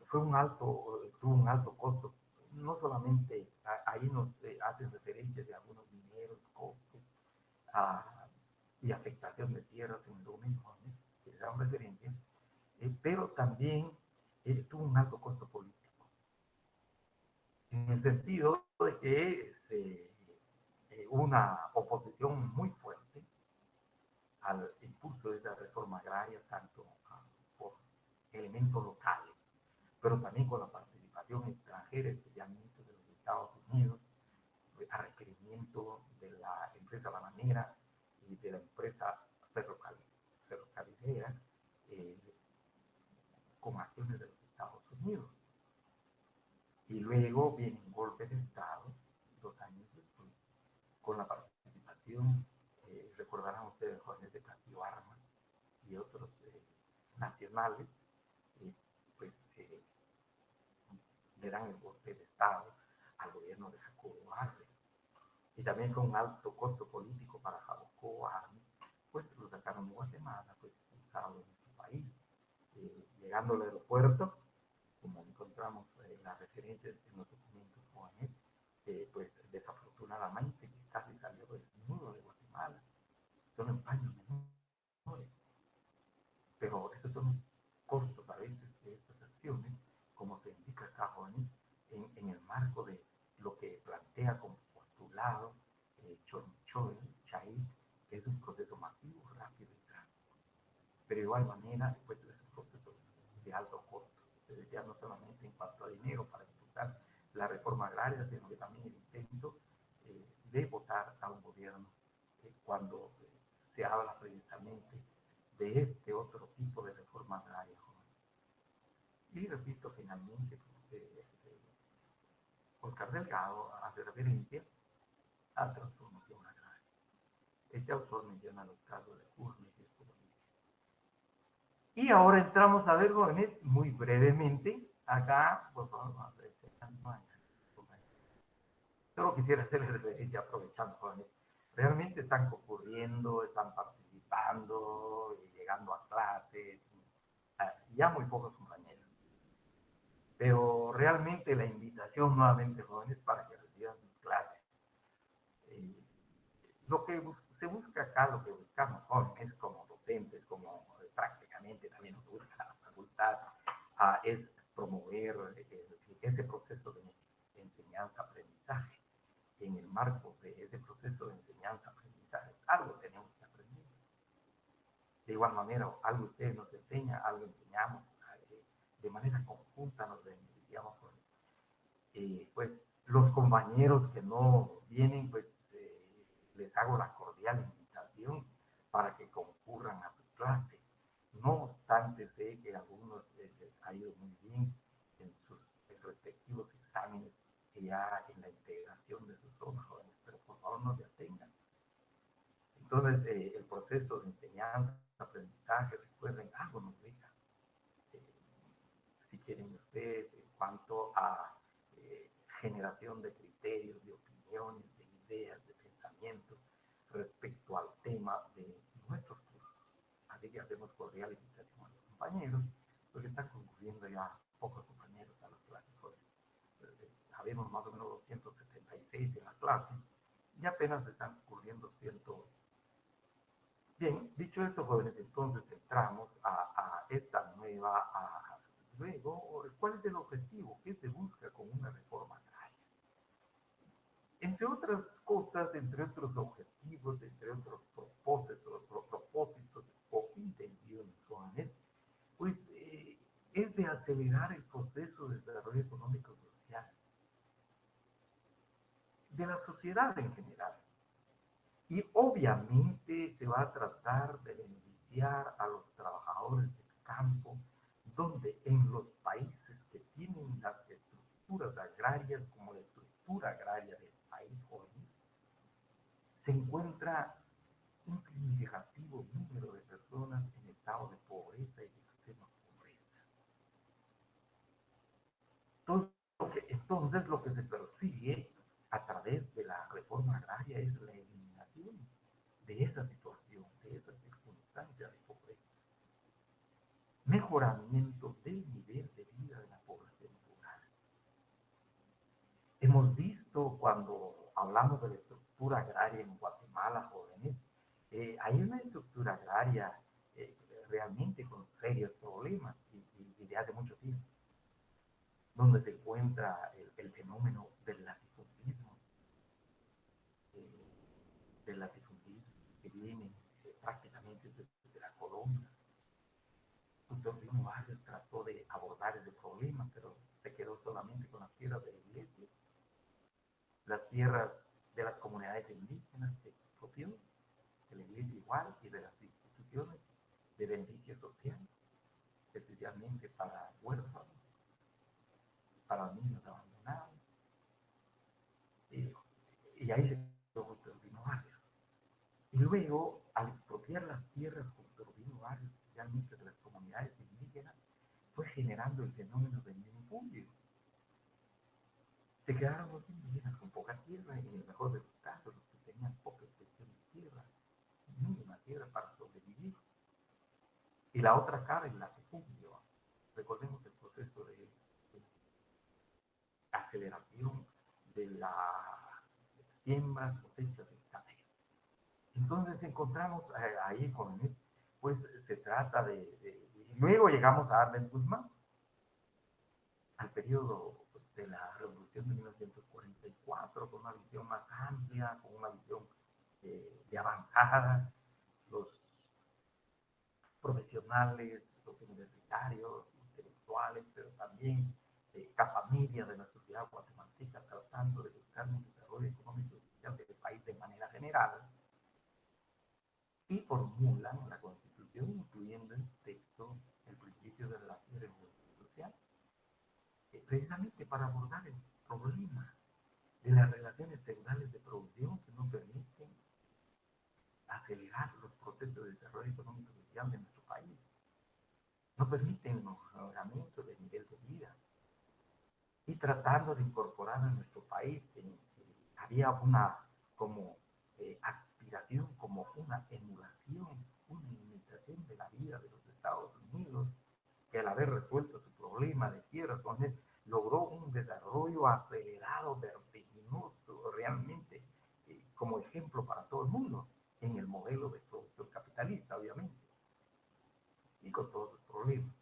tuvo un alto costo. No solamente ahí nos hacen referencia de algunos dineros, costos y afectación de tierras en el documento, ¿no?, que le dan referencia, pero también tuvo un alto costo político, en el sentido de que hubo una oposición muy fuerte al impulso de esa reforma agraria, tanto por elementos locales, pero también con la participación extranjera, especialmente de los Estados Unidos, a requerimiento de la empresa bananera y de la empresa ferrocarrilera, eh, con acciones de los Estados Unidos. Y luego viene un golpe de Estado, 2 años después, con la participación, recordarán ustedes, jóvenes de Castillo Armas y otros nacionales, pues le dan el golpe de Estado al gobierno de Jacobo Arbenz. Y también con un alto costo político para Jacobo Arbenz, pues lo sacaron de Guatemala, pues expulsado de nuestro país. Llegando al aeropuerto, como encontramos las referencias en los documentos jóvenes, pues desafortunadamente casi salió desnudo de Guatemala, solo en paños menores. Pero esos son los costos a veces de estas acciones, como se indica acá, jóvenes, en el marco de lo que plantea como postulado Chonchol, Chay, que es un proceso masivo, rápido y drástico. Pero de igual manera, pues es un proceso de alto costo. Se decía, no solamente en cuanto a dinero para impulsar la reforma agraria, sino que también el intento de votar a un gobierno cuando se habla precisamente de este otro tipo de reforma agraria, jóvenes. Y repito, finalmente, pues, Oscar Delgado hace referencia a transformación agraria. Este autor menciona los casos de Curne y de Bolivia. Y ahora entramos a ver, jóvenes, muy brevemente, acá, pues vamos a ver, solo quisiera hacerles referencia, aprovechando, jóvenes, realmente están concurriendo, están participando, y llegando a clases, ya muy pocos compañeros. Pero realmente la invitación nuevamente, jóvenes, para que reciban sus clases. Eh, lo que se busca acá, lo que buscamos jóvenes como docentes, como prácticamente también lo que busca la facultad, es promover ese proceso de enseñanza-aprendizaje. En el marco de ese proceso de enseñanza-aprendizaje, algo tenemos que aprender. De igual manera, algo ustedes nos enseñan, algo enseñamos, de manera conjunta nos beneficiamos con pues los compañeros que no vienen, pues les hago la cordial invitación para que concurran a su clase. No obstante, sé que a algunos les ha ido muy bien en sus respectivos exámenes, ya en la integración de sus zonas jóvenes, pero por favor no se atengan. Entonces, el proceso de enseñanza, aprendizaje, recuerden, algo nos deja. Si quieren ustedes, en cuanto a generación de criterios, de opiniones, de ideas, de pensamiento respecto al tema de nuestros cursos. Así que hacemos cordial invitación a los compañeros, porque están concurriendo ya pocos compañeros a las clases jóvenes. Habemos más o menos 276 en la clase y apenas están concurriendo 108. Bien, dicho esto, jóvenes, entonces entramos a esta nueva, luego, ¿cuál es el objetivo? ¿Qué se busca con una reforma agraria? Entre otras cosas, entre otros objetivos, entre otros propósitos o intenciones, jóvenes, pues es de acelerar el proceso de desarrollo económico y social de la sociedad en general. Y obviamente se va a tratar de beneficiar a los trabajadores del campo, donde en los países que tienen las estructuras agrarias, como la estructura agraria del país, jóvenes, se encuentra un significativo número de personas en estado de pobreza y de extrema pobreza. Entonces, lo que se persigue a través de la reforma agraria es la eliminación de esa situación, de esa circunstancia de pobreza. Mejoramiento del nivel de vida de la población rural. Hemos visto cuando hablamos de la estructura agraria en Guatemala, jóvenes, hay una estructura agraria realmente con serios problemas y de hace mucho tiempo, donde se encuentra el fenómeno eh, del latifundismo que viene prácticamente desde la colonia. Doctor Dino Vargas trató de abordar ese problema, pero se quedó solamente con las tierras de la iglesia, las tierras de las comunidades indígenas que expropió, de la iglesia igual y de las instituciones de beneficio social, especialmente para huérfanos, para niños abandonados. Y ahí se quedó Doctor Dino Vargas. Y luego, al expropiar las tierras con Turbino Barrios, especialmente de las comunidades indígenas, fue generando el fenómeno del minifundio. Se quedaron los indígenas con poca tierra, y en el mejor de los casos, los que tenían poca extensión de tierra, mínima tierra para sobrevivir. Y la otra cara, el latifundio. Recordemos el proceso de aceleración de la siembra, cosecha del café. Entonces encontramos ahí, jóvenes, pues se trata luego llegamos a Arlen Guzmán, al periodo de la Revolución de 1944, con una visión más amplia, con una visión de avanzada, los profesionales, los universitarios, intelectuales, pero también capa media de la sociedad guatemalteca, tratando de buscar un desarrollo económico y social del país de manera general, y formulan la Constitución, incluyendo en su texto el principio de la libre social, precisamente para abordar el problema de las relaciones feudales de producción que no permiten acelerar los procesos de desarrollo económico y social de nuestro país, no permiten mejoramiento del nivel de vida, y tratando de incorporar a nuestro país, había una como aspiración, como una emulación una imitación de la vida de los Estados Unidos, que al haber resuelto su problema de tierra con él, logró un desarrollo acelerado, vertiginoso, realmente, como ejemplo para todo el mundo, en el modelo de producción capitalista, obviamente, y con todos sus problemas.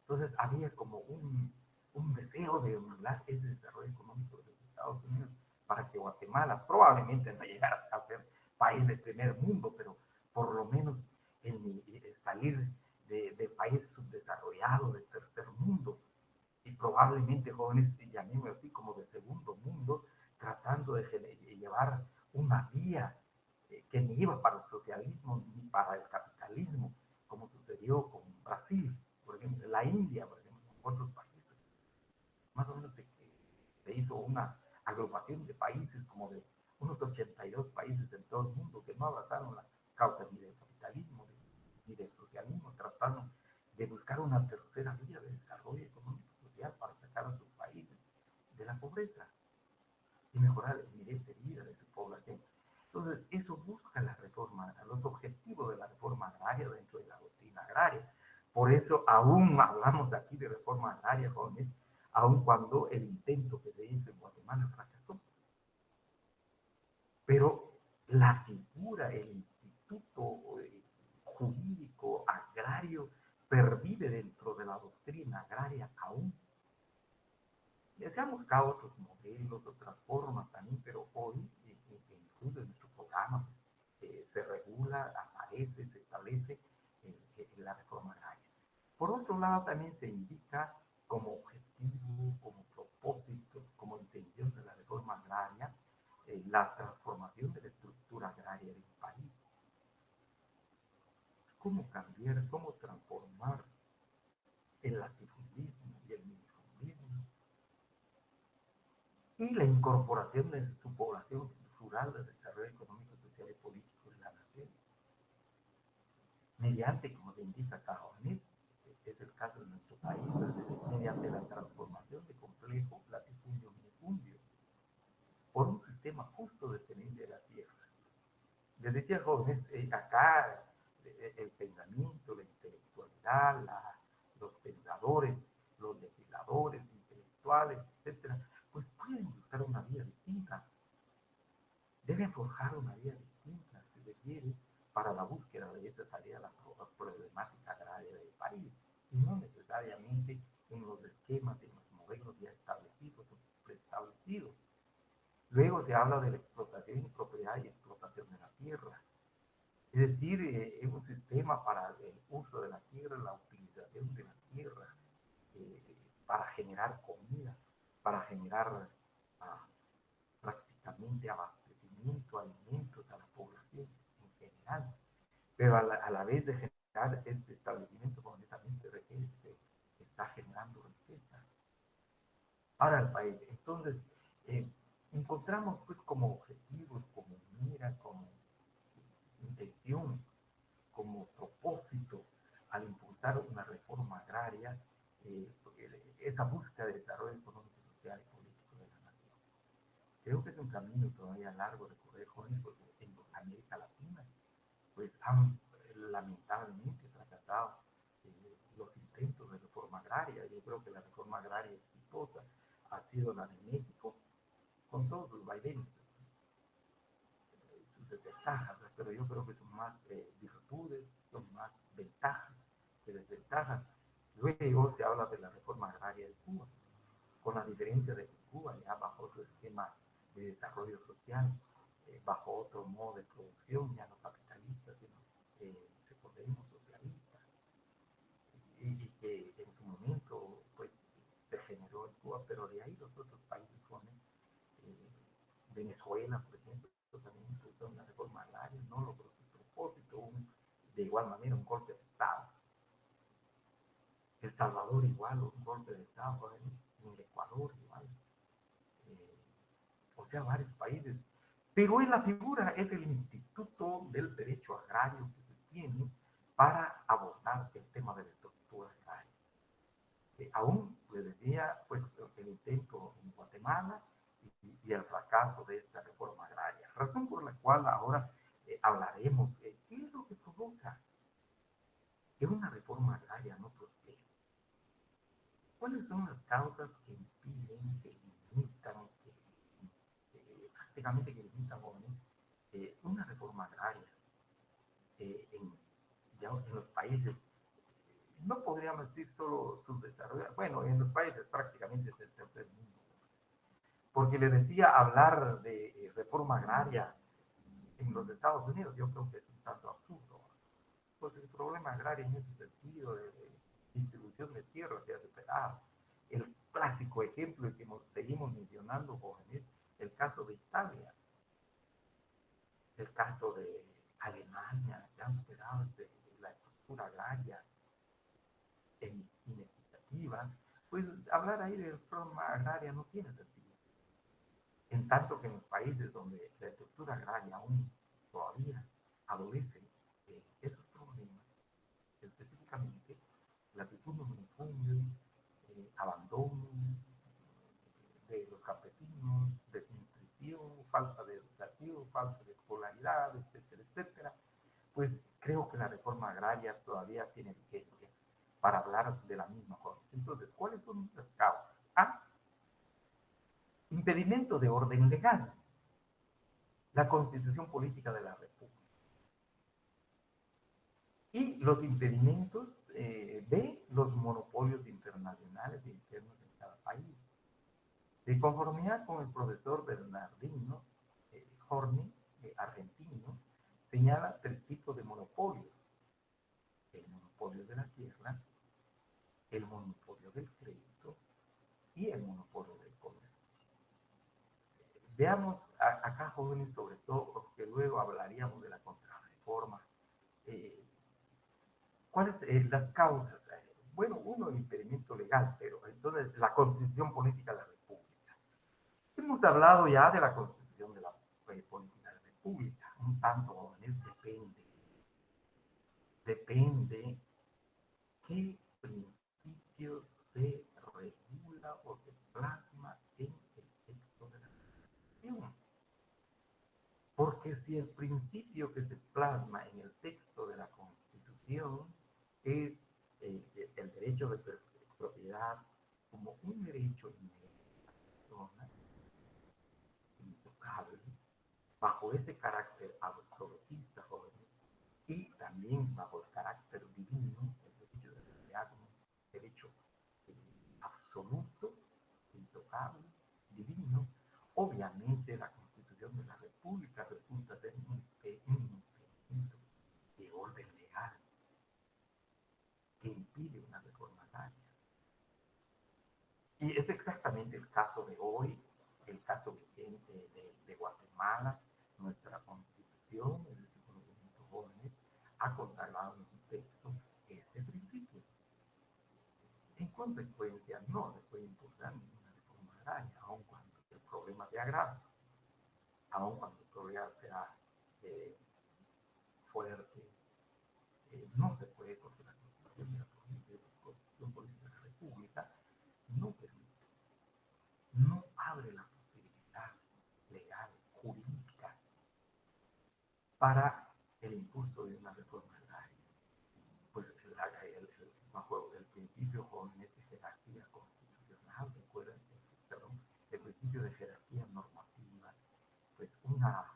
Entonces había como un deseo de emular ese desarrollo económico de los Estados Unidos para que Guatemala probablemente no llegara a ser país de primer mundo, pero por lo menos salir de país subdesarrollado, de tercer mundo, y probablemente jóvenes, llamémoslo así, como de segundo mundo, tratando de llevar una vía que ni iba para el socialismo ni para el capitalismo, como sucedió con Brasil, por ejemplo, la India, por ejemplo, con otros países. Más o menos se hizo una agrupación de países, como de unos 82 países en todo el mundo, que no abrazaron la causa ni del capitalismo ni del socialismo, tratando de buscar una tercera vía de desarrollo económico y social para sacar a sus países de la pobreza y mejorar el nivel de vida de su población. Entonces, eso busca la reforma, los objetivos de la reforma agraria dentro de la doctrina agraria. Por eso aún hablamos aquí de reforma agraria, jóvenes, aun cuando el intento que se hizo en Guatemala fracasó. Pero la figura, el instituto jurídico agrario pervive dentro de la doctrina agraria aún. Ya se han buscado otros modelos, otras formas también, pero hoy, incluso en nuestro programa, se regula, aparece, se establece la reforma agraria. Por otro lado, también se indica como objetivo, como propósito, como intención de la reforma agraria, la transformación de la estructura agraria del país. Cómo cambiar, cómo transformar el latifundismo y el minifundismo y la incorporación de su población rural del desarrollo económico, social y político de la nación. Mediante, como se indica acá, jóvenes, es el caso de nuestro país, mediante la transformación de complejo latifundio-minifundio por un sistema justo de tenencia de la tierra. Les decía, jóvenes, acá el pensamiento, la intelectualidad, los pensadores, los legisladores, intelectuales, etcétera, pues pueden buscar una vía distinta. Deben forjar una vía distinta, si se quiere, para la búsqueda de esa salida a la problemática agraria del país, y no necesariamente en los esquemas y en los modelos ya establecidos o preestablecidos. Luego se habla de la explotación y propiedad y explotación de la tierra. Es decir, un sistema para el uso de la tierra, la utilización de la tierra, para generar comida, para generar prácticamente abastecimiento, alimentos a la población en general. Pero a la vez de generar este establecimiento, también se requiere que se está generando riqueza para el país. Entonces, encontramos pues como objetivos, como mira, como intención, como propósito al impulsar una reforma agraria, esa búsqueda de desarrollo económico, social y político de la nación. Creo que es un camino todavía largo de recorrer, jóvenes, porque en América Latina pues han lamentablemente fracasado los intentos de reforma agraria. Yo creo que la reforma agraria exitosa ha sido la de México, con todos sus vaivenes, sus desventajas, pero yo creo que son más virtudes, son más ventajas que desventajas. Luego se habla de la reforma agraria de Cuba, con la diferencia de que Cuba ya bajo otro esquema de desarrollo social, bajo otro modo de producción, ya no capitalista, sino, recordemos, socialista, y que en su momento pues se generó en Cuba, pero de ahí los otros países con Venezuela, por ejemplo, también impulsó una reforma agraria, no logró su propósito, de igual manera un golpe de Estado. El Salvador igual, un golpe de Estado, en el Ecuador igual, o sea, varios países. Pero en la figura es el Instituto del Derecho Agrario que se tiene para abordar el tema de la estructura agraria. Aún, les decía, pues el intento en Guatemala y el fracaso de esta reforma agraria. Razón por la cual ahora hablaremos, ¿qué es lo que provoca? que una reforma agraria no prospere. ¿Cuáles son las causas que impiden, que limitan, prácticamente que limitan, jóvenes, una reforma agraria ya en los países, no podríamos decir solo subdesarrollados, bueno, en los países prácticamente del tercer mundo? Porque le decía, hablar de reforma agraria en los Estados Unidos, yo creo que es un tanto absurdo, porque el problema agrario en ese sentido de distribución de tierra se ha superado. El clásico ejemplo que seguimos mencionando, jóvenes, el caso de Italia, el caso de Alemania, que han superado la estructura agraria inequitativa. Pues hablar ahí de reforma agraria no tiene sentido. En tanto que en los países donde la estructura agraria aún todavía adolece esos problemas, específicamente latifundio minifundio, abandono de los campesinos, desnutrición, falta de educación, falta de escolaridad, etcétera, etcétera, pues creo que la reforma agraria todavía tiene vigencia para hablar de la misma cosa. Entonces, ¿cuáles son las causas? A, impedimento de orden legal, la Constitución Política de la República. Y los impedimentos, B, los monopolios internacionales e internos en cada país. De conformidad con el profesor Bernardino Horny, argentino, señala 3 tipos de monopolios: el monopolio de la tierra, el monopolio del crédito y el monopolio del comercio. Veamos acá, jóvenes, sobre todo, porque luego hablaríamos de la contrarreforma. ¿Cuáles las causas? Bueno, uno, el impedimento legal, pero entonces la Constitución Política de la República. Hemos hablado ya de la Constitución de la Política de la República. Un tanto, jóvenes, depende qué principio se regula o se plasma en el texto de la Constitución. Porque si el principio que se plasma en el texto de la Constitución es el derecho de propiedad como un derecho intocable, bajo ese carácter absolutista, jóvenes, y también bajo el carácter divino, el derecho de propiedad como un derecho absoluto, intocable, divino, obviamente la Constitución de la República resulta ser un impedimento de orden legal que impide una reforma agraria. Y es exactamente el caso de hoy, el caso vigente de Guatemala. Nuestra Constitución, el Movimiento Jóvenes, ha consagrado en su texto este principio. En consecuencia, no se puede impulsar ninguna reforma agraria, aun cuando el problema sea grave, aun cuando el problema sea fuerte, no se puede, porque la Constitución Política de la República no permite, no abre la posibilidad legal, jurídica, para el impulso de una reforma agraria. Pues bajo el principio, jóvenes, de jerarquía constitucional, recuerden, perdón, el principio de jerarquía normativa, pues una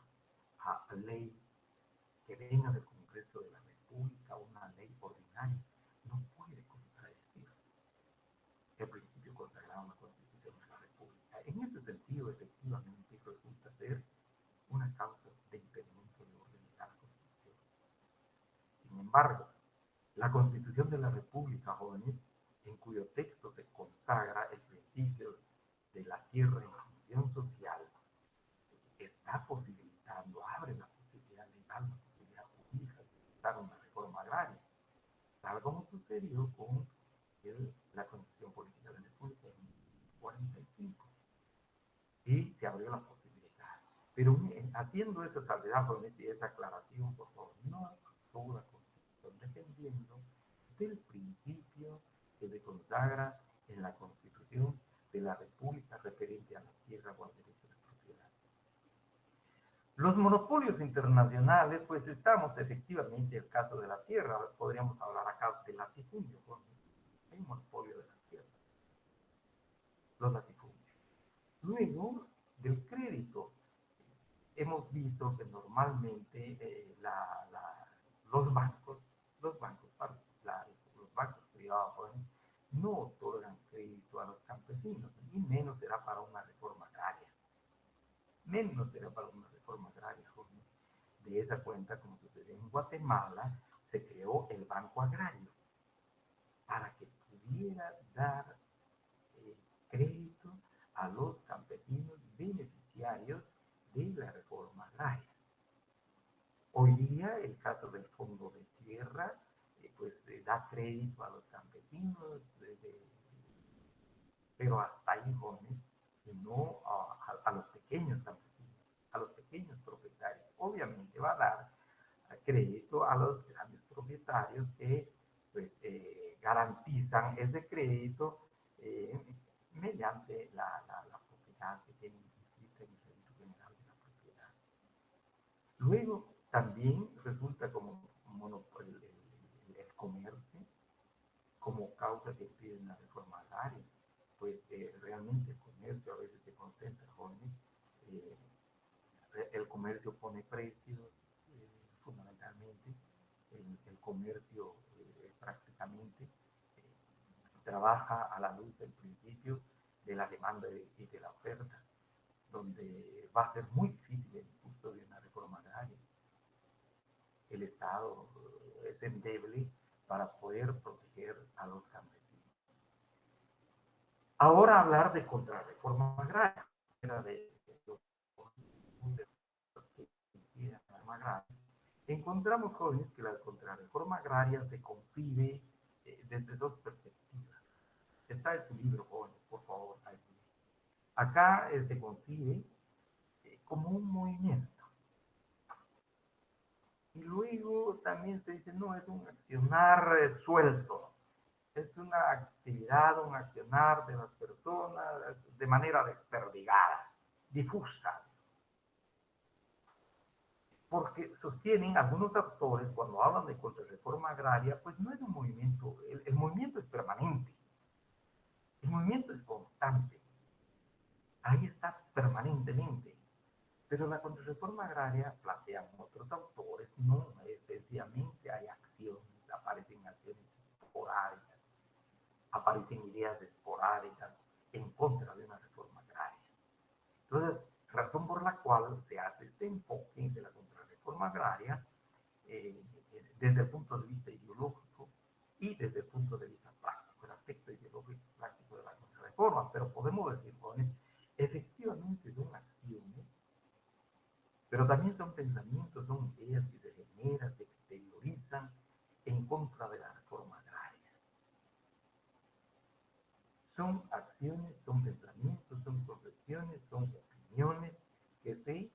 ley que venga del Congreso de la República, una ley ordinaria, no puede contradecir el principio consagrado en la Constitución de la República. En ese sentido, efectivamente, resulta ser una causa de impedimento de orden de la Constitución. Sin embargo, la Constitución de la República, jóvenes, en cuyo texto se consagra el principio de la tierra en función social, está posibilitando, abre la posibilidad legal, la posibilidad jurídica de implementar una reforma agraria, tal como sucedió con la Constitución Política de la República en 45. Y se abrió la posibilidad. Pero haciendo esa salvedad, jóvenes, y esa aclaración, por favor, no toda la Constitución, dependiendo del principio que se consagra en la Constitución de la República referente a la tierra o al derecho de propiedad. Los monopolios internacionales, pues estamos efectivamente, el caso de la tierra, podríamos hablar acá del latifundio, ¿no? Hay un monopolio de la tierra, los latifundios. Luego, del crédito, hemos visto que normalmente los bancos, los bancos particulares, los bancos privados, no otorgan crédito a los campesinos, y menos será para una reforma agraria. Menos será para una reforma agraria, joven. De esa cuenta, como sucedió en Guatemala, se creó el Banco Agrario para que pudiera dar crédito a los campesinos beneficiarios de la reforma agraria. Hoy día, el caso del Fondo de Tierra, pues da crédito a los campesinos, pero hasta ahí, jóvenes, y no a los pequeños campesinos, a los pequeños propietarios. Obviamente va a dar crédito a los grandes propietarios que pues, garantizan ese crédito mediante la propiedad que tienen inscrita en el Registro General de la Propiedad. Luego, también resulta como el comercio como causa que piden la reforma agraria, pues realmente el comercio a veces se concentra, jóvenes, eh, el comercio pone precios, fundamentalmente, el comercio prácticamente trabaja a la luz del principio de la demanda y de la oferta, donde va a ser muy difícil el impulso de una reforma agraria. El Estado es endeble para poder proteger a los campesinos. Ahora hablar de contrarreforma agraria, encontramos, jóvenes, que la contrarreforma agraria se concibe desde dos perspectivas. Está en su libro, jóvenes, por favor. Acá se concibe como un movimiento. Y luego también se dice, no, es un accionar suelto, es una actividad, un accionar de las personas de manera desperdigada, difusa. Porque sostienen algunos autores, cuando hablan de contrarreforma agraria, pues no es un movimiento, el movimiento es permanente, el movimiento es constante, ahí está permanentemente. Pero la contrarreforma agraria, plantean otros autores, no es sencillamente hay acciones, aparecen acciones esporádicas, aparecen ideas esporádicas en contra de una reforma agraria. Entonces, razón por la cual se hace este enfoque de la contrarreforma agraria desde el punto de vista ideológico y desde el punto de vista práctico, el aspecto ideológico y práctico de la contrarreforma. Pero podemos decir, jóvenes, efectivamente son acciones, pero también son pensamientos, son ideas que se generan, se exteriorizan en contra de la reforma agraria. Son acciones, son pensamientos, son concepciones, son opiniones que se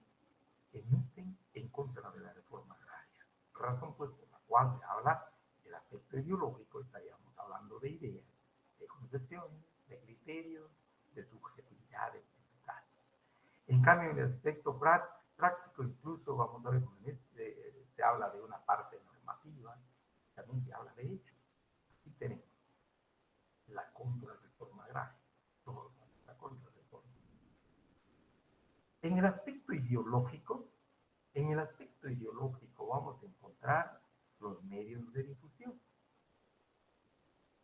emiten en contra de la reforma agraria. Razón pues por la cual se habla del aspecto ideológico, estaríamos hablando de ideas, de concepciones, de criterios, de subjetividades en su caso. En cambio, en el aspecto práctico, incluso, vamos a ver, se habla de una parte normativa, también se habla de hechos. Y tenemos la contrarreforma agraria, todo la contrarreforma. En el aspecto ideológico, vamos a encontrar los medios de difusión.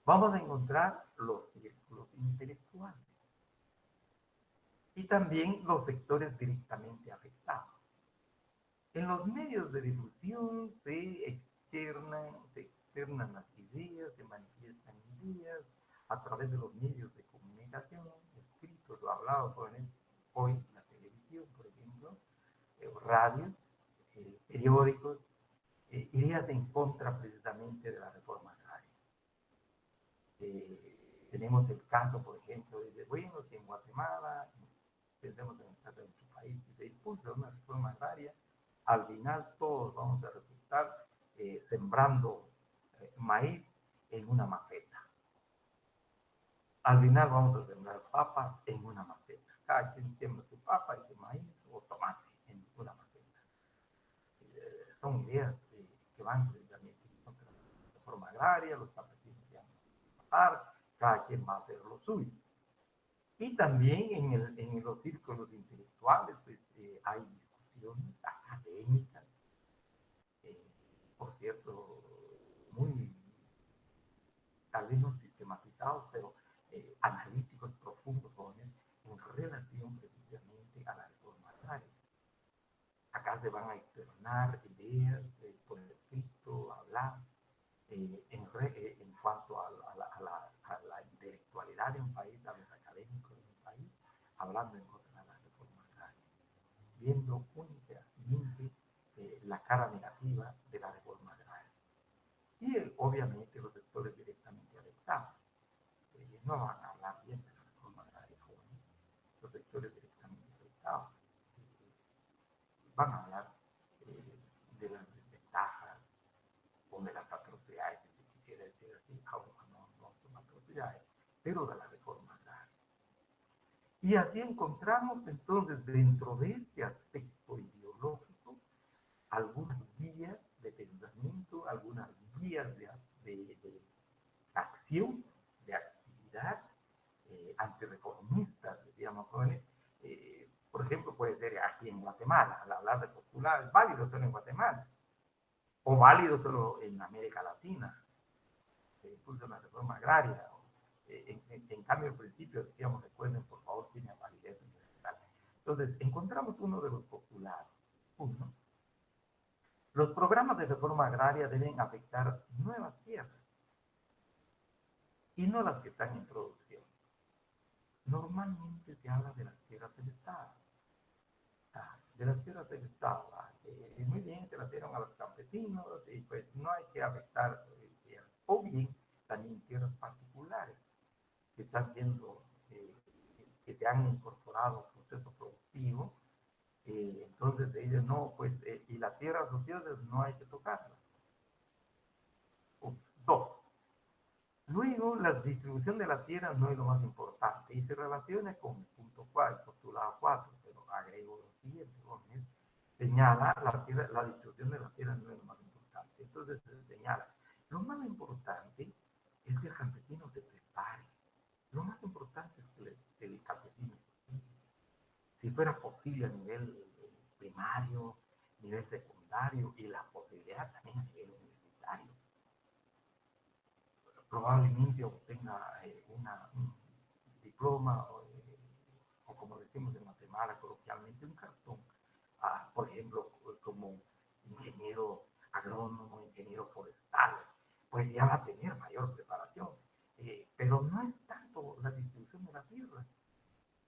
Vamos a encontrar los círculos intelectuales y también los sectores directamente afectados. En los medios de difusión se externan las ideas, se manifiestan ideas a través de los medios de comunicación, escritos o hablados, hoy la televisión, por ejemplo, radio, periódicos, ideas en contra precisamente de la reforma agraria. Tenemos el caso, por ejemplo, de, bueno, si en Guatemala, pensemos en el caso de nuestro país, si se impulsa una reforma agraria, al final todos vamos a resultar sembrando maíz en una maceta. Al final vamos a sembrar papa en una maceta. Cada quien siembra su papa y su maíz o tomate en una maceta. trabajar, cada quien va a hacer lo suyo. Y también en los círculos intelectuales, pues hay discusiones académicas, eh, por cierto, muy, tal vez no sistematizados, pero analíticos profundos, jóvenes, en relación precisamente a la reforma agraria. Acá se van a externar ideas por escrito, hablar, en cuanto a la intelectualidad de un país, a los académicos de un país, hablando en contra de la reforma agraria, viendo únicamente la cara negativa de la reforma agraria. Y obviamente los sectores directamente afectados. No van a hablar bien de la reforma agraria, jóvenes, los sectores directamente afectados. Van a hablar de las desventajas o de las atrocidades, si se quisiera decir así, aún no son atrocidades, pero de la reforma agraria. Y así encontramos entonces dentro de este aspecto ideológico algunas guías de pensamiento, algunas guías de acción, de actividad antirreformistas, decíamos jóvenes. Por ejemplo, puede ser aquí en Guatemala, al hablar de postulados válidos solo en Guatemala, o válidos solo en América Latina, que impulsa una reforma agraria. En cambio, al principio decíamos, recuerden, por favor, tiene validez en general. Entonces, encontramos uno de los postulados. Uno, los programas de reforma agraria deben afectar nuevas tierras y no las que están en producción. Normalmente se habla de las tierras del Estado. De las tierras del Estado. Muy bien, se las dieron a los campesinos y pues no hay que afectar tierras. O bien, también tierras particulares que están siendo, que se han incorporado al proceso productivo. Entonces se dice, no, pues, y las tierras sociales no hay que tocarlas. Dos, luego, la distribución de la tierra no es lo más importante y se relaciona con el punto 4, postulado 4, pero agrego lo siguiente, es, señala la distribución de la tierra no es lo más importante. Entonces se señala, lo más importante es que el campesino se prepare. Lo más importante es que el campesino estudie. Si fuera posible a nivel primario, nivel secundario y la posibilidad también a nivel universitario, probablemente obtenga un diploma o como decimos en Guatemala coloquialmente, un cartón, por ejemplo, como ingeniero agrónomo, ingeniero forestal, pues ya va a tener mayor preparación. Pero no es tanto la distribución de la tierra,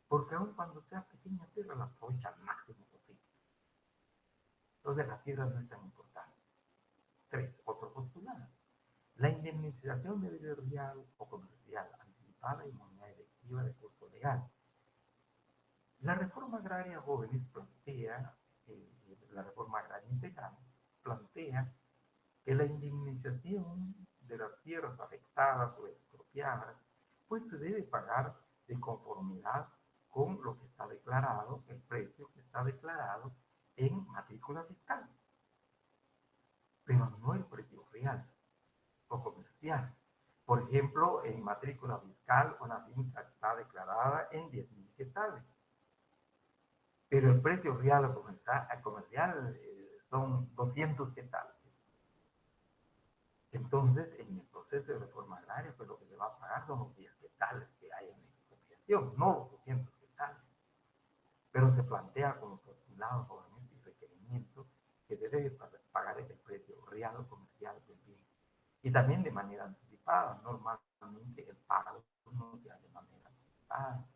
porque aun cuando sea pequeña tierra la aprovecha al máximo posible. Entonces la tierra no es tan importante. Tres, otro postulado. La indemnización debe ser real o comercial, anticipada y moneda efectiva de curso legal. La reforma agraria jóvenes plantea, la reforma agraria integral, plantea que la indemnización de las tierras afectadas o expropiadas, pues se debe pagar de conformidad con lo que está declarado, el precio que está declarado en matrícula fiscal, pero no el precio real o comercial. Por ejemplo, en matrícula fiscal, una finca está declarada en 10.000 quetzales, pero el precio real o comercial son 200 quetzales. Entonces, en el proceso de reforma agraria, pues lo que se va a pagar son los 10 quetzales que hay en la expropiación, no los 200 quetzales. Pero se plantea como postulado, jóvenes, y requerimiento que se debe pagar el precio real o comercial del bien. Y también de manera anticipada. Normalmente el pago no se hace de manera anticipada.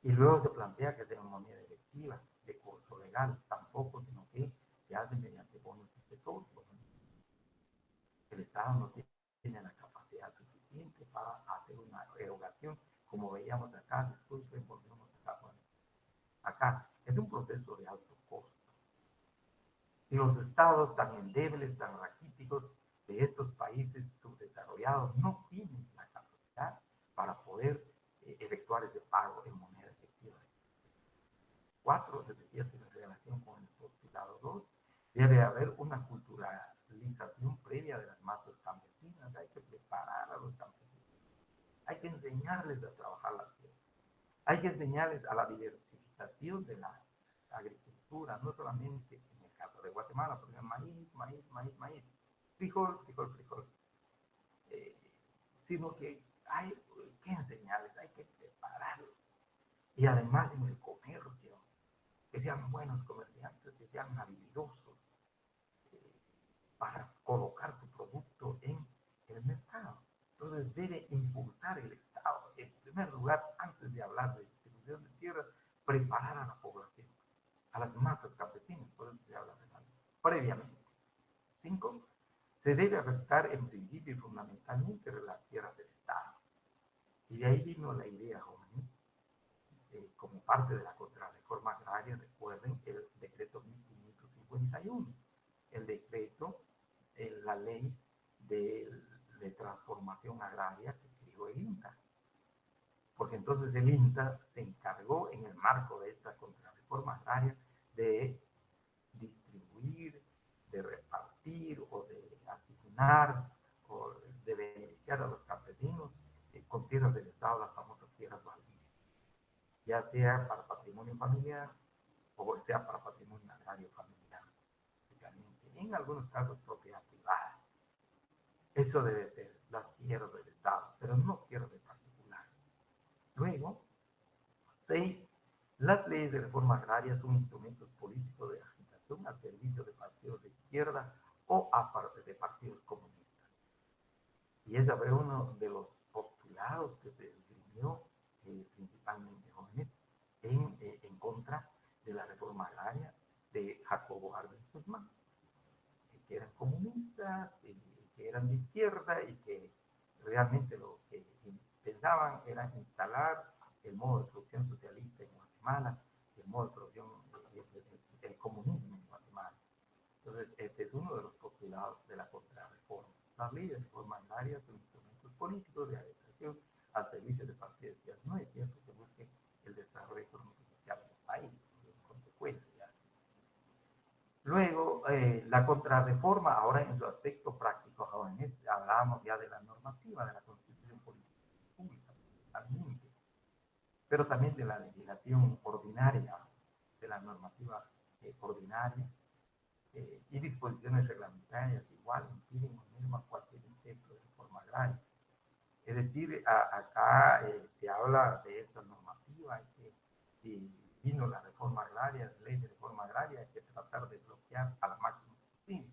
Y luego se plantea que sea una moneda efectiva, de curso legal, tampoco, sino que se hace mediante bonos de tesoro. El Estado no tiene la capacidad suficiente para hacer una erogación, como veíamos acá, disculpen, volvemos acá. Bueno, acá es un proceso de alto costo. Y los estados tan endebles, tan raquíticos de estos países subdesarrollados no tienen la capacidad para poder efectuar ese pago en moneda efectiva. 4, les decía que en relación con el postulado 2, debe haber una culturalización previa de las masas campesinas, hay que preparar a los campesinos. Hay que enseñarles a trabajar la tierra. Hay que enseñarles a la diversificación de la agricultura, no solamente en el caso de Guatemala, porque maíz, maíz, maíz, maíz, frijol, frijol, frijol, eh, sino que hay que enseñarles, hay que prepararlos. Y además en el comercio, que sean buenos comerciantes, que sean habilidosos eh, para colocar su producto en el mercado. Entonces debe impulsar el Estado, en primer lugar, antes de hablar de distribución de tierras, preparar a la población, a las masas campesinas, por eso se habla de la previamente. 5. Se debe afectar en principio y fundamentalmente las tierras del Estado. Y de ahí vino la idea, jóvenes, como parte de la contrarreforma agraria, recuerden el decreto 1551, el decreto, la ley de transformación agraria que creó el INTA. Porque entonces el INTA se encargó en el marco de esta contrarreforma agraria de distribuir, de repartir o de asignar o de beneficiar a los campesinos con tierras del Estado, las famosas tierras baldías, ya sea para patrimonio familiar o sea para patrimonio agrario familiar, especialmente en algunos casos propiedad privada. Eso debe ser las tierras del Estado, pero no tierras de particulares. Luego, 6. Las leyes de reforma agraria son instrumentos políticos de agitación al servicio de partidos de izquierda o de partidos comunistas. Y ese fue uno de los postulados que se esgrimió principalmente jóvenes en contra de la reforma agraria de Jacobo Arbenz Guzmán, que eran comunistas, que eran de izquierda y que realmente lo que pensaban era instalar el modo de producción socialista en Guatemala, el modo de producción del comunismo en Guatemala. Entonces, este es uno de los postulados de la contrarreforma. Las leyes de reforma agraria son instrumentos políticos de adaptación al servicio de partidos de izquierda. No es cierto que busque el desarrollo económico y social del país, en consecuencia. Luego, la contrarreforma, ahora en su aspecto práctico, jóvenes, hablábamos ya de la normativa de la Constitución Política Pública, principalmente, pero también de la legislación ordinaria, de la normativa ordinaria, y disposiciones reglamentarias igual impiden o misma cualquier intento de reforma agraria. Es decir, acá se habla de esta normativa y vino la reforma agraria, la ley de reforma agraria, hay que tratar de bloquear a la máxima posible.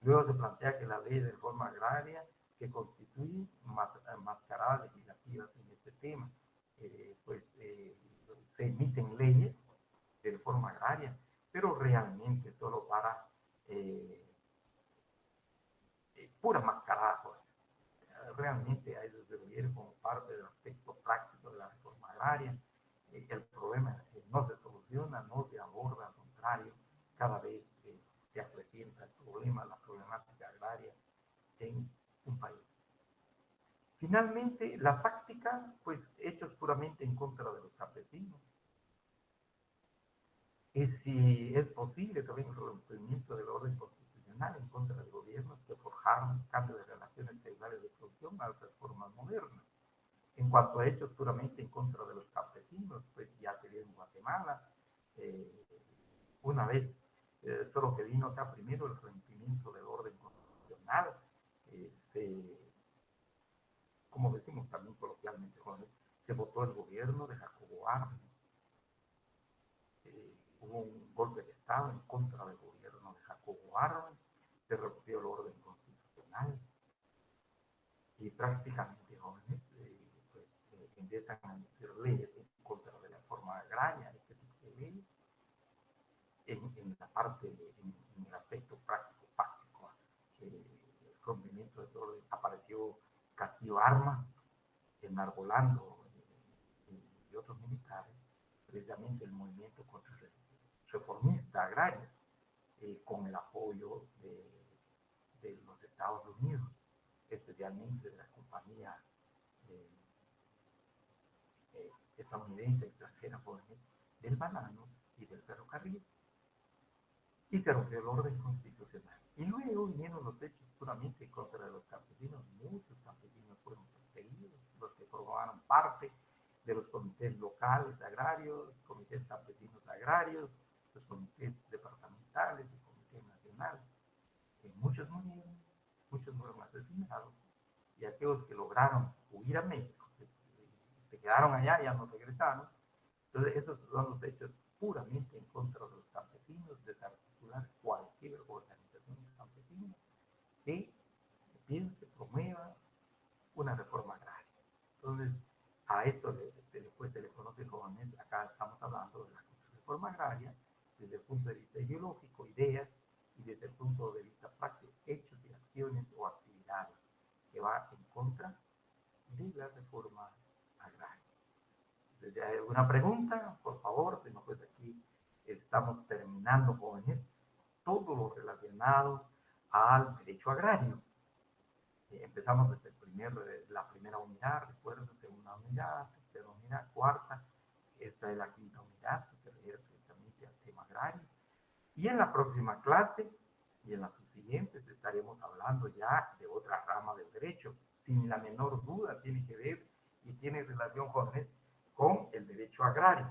Luego se plantea que la ley de reforma agraria que constituye mascaradas legislativas en este tema, se emiten leyes de reforma agraria, pero realmente solo para pura mascarada, pues. Realmente a eso se refiere como parte del aspecto práctico de la reforma agraria. El problema no se soluciona, no se aborda, al contrario, cada vez se acrecienta el problema, la problemática agraria en un país. Finalmente, la práctica, pues hechos puramente en contra de los campesinos. Y si es posible también el rompimiento del orden constitucional en contra de gobiernos que forjaron cambio de relaciones feudales de producción a otras formas modernas. En cuanto a hechos puramente en contra de los campesinos, pues ya se vio en Guatemala, eh, una vez, solo que vino acá primero el rompimiento del orden constitucional, como decimos también coloquialmente, jóvenes, se votó el gobierno de Jacobo Arbenz. Hubo un golpe de Estado en contra del gobierno de Jacobo Arbenz, se rompió el orden constitucional y prácticamente jóvenes empiezan a emitir leyes en contra de la reforma agraria, este tipo de leyes, en la parte, en el aspecto práctico, fáctico, el rompimiento del orden, apareció Castillo Armas, enarbolando y otros militares, precisamente el movimiento contra el reformista agrario, con el apoyo de los Estados Unidos, especialmente de la compañía estadounidense extranjera, jóvenes, del banano y del ferrocarril. Y se rompió el orden constitucional. Y luego vinieron los hechos puramente contra los campesinos. Muchos campesinos fueron perseguidos, los que formaban parte de los comités locales agrarios, comités campesinos agrarios, los comités departamentales y comité nacional. Muchos murieron, muchos fueron asesinados, y aquellos que lograron huir a México, que se quedaron allá, ya no regresaron. Entonces, esos son los hechos puramente en contra de los campesinos, desarticular cualquier organización campesina que piense, promueva una reforma agraria. Entonces, a esto se le conoce como, acá estamos hablando de la reforma agraria desde el punto de vista ideológico, ideas, y desde el punto de vista práctico, hechos y acciones o actividades que va en contra de la reforma agraria. Entonces, si hay alguna pregunta, por favor, si no, pues aquí estamos terminando, jóvenes, todo lo relacionado al derecho agrario. Empezamos desde la primera unidad, recuerden, segunda unidad, tercera unidad, cuarta, esta es la quinta unidad que se refiere precisamente al tema agrario. Y en la próxima clase y en las subsiguientes estaremos hablando ya de otra rama del derecho. Sin la menor duda tiene que ver y tiene relación, jóvenes, con el derecho agrario,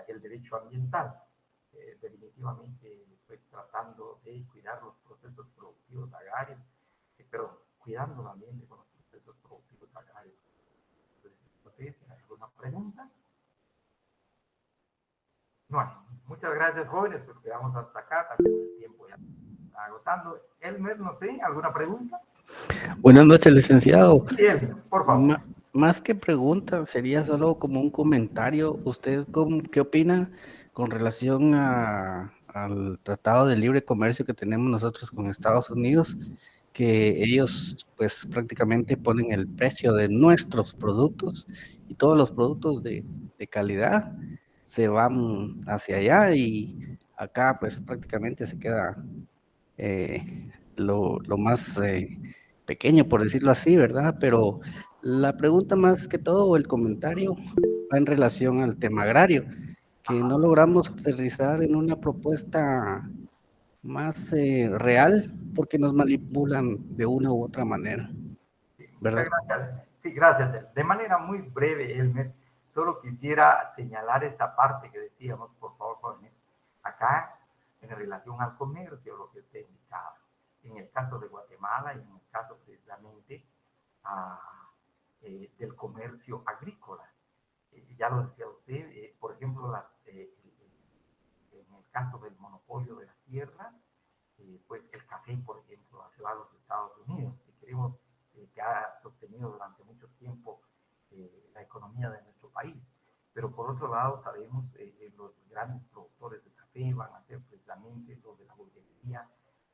el derecho ambiental. Definitivamente, pues tratando de cuidar los procesos productivos agrarios, pero cuidando el ambiente con los procesos productivos agrarios. Entonces, no sé si hay alguna pregunta. No hay. Muchas gracias, jóvenes, pues quedamos hasta acá, también el tiempo ya está agotando. Elmer, no sé, ¿alguna pregunta? Buenas noches, licenciado. Sí, Elmer, por favor. Más que pregunta, sería solo como un comentario. ¿Usted qué opina con relación al Tratado de Libre Comercio que tenemos nosotros con Estados Unidos? Que ellos pues prácticamente ponen el precio de nuestros productos y todos los productos de calidad se van hacia allá y acá pues prácticamente se queda lo más pequeño, por decirlo así, ¿verdad? Pero la pregunta más que todo, o el comentario, va en relación al tema agrario, que no logramos aterrizar en una propuesta más real porque nos manipulan de una u otra manera, Sí, muchas ¿verdad? gracias. Sí, gracias. De manera muy breve, Elmer, solo quisiera señalar esta parte que decíamos, por favor, jóvenes, acá en relación al comercio, lo que usted indicaba. En el caso de Guatemala y en el caso precisamente del comercio agrícola. Ya lo decía usted, por ejemplo, en el caso del monopolio de la tierra, pues el café, por ejemplo, se va a los Estados Unidos. Si queremos, que ha sostenido durante mucho tiempo la economía de nuestro país. Pero por otro lado, sabemos que los grandes productores de café van a ser precisamente los de la burguesía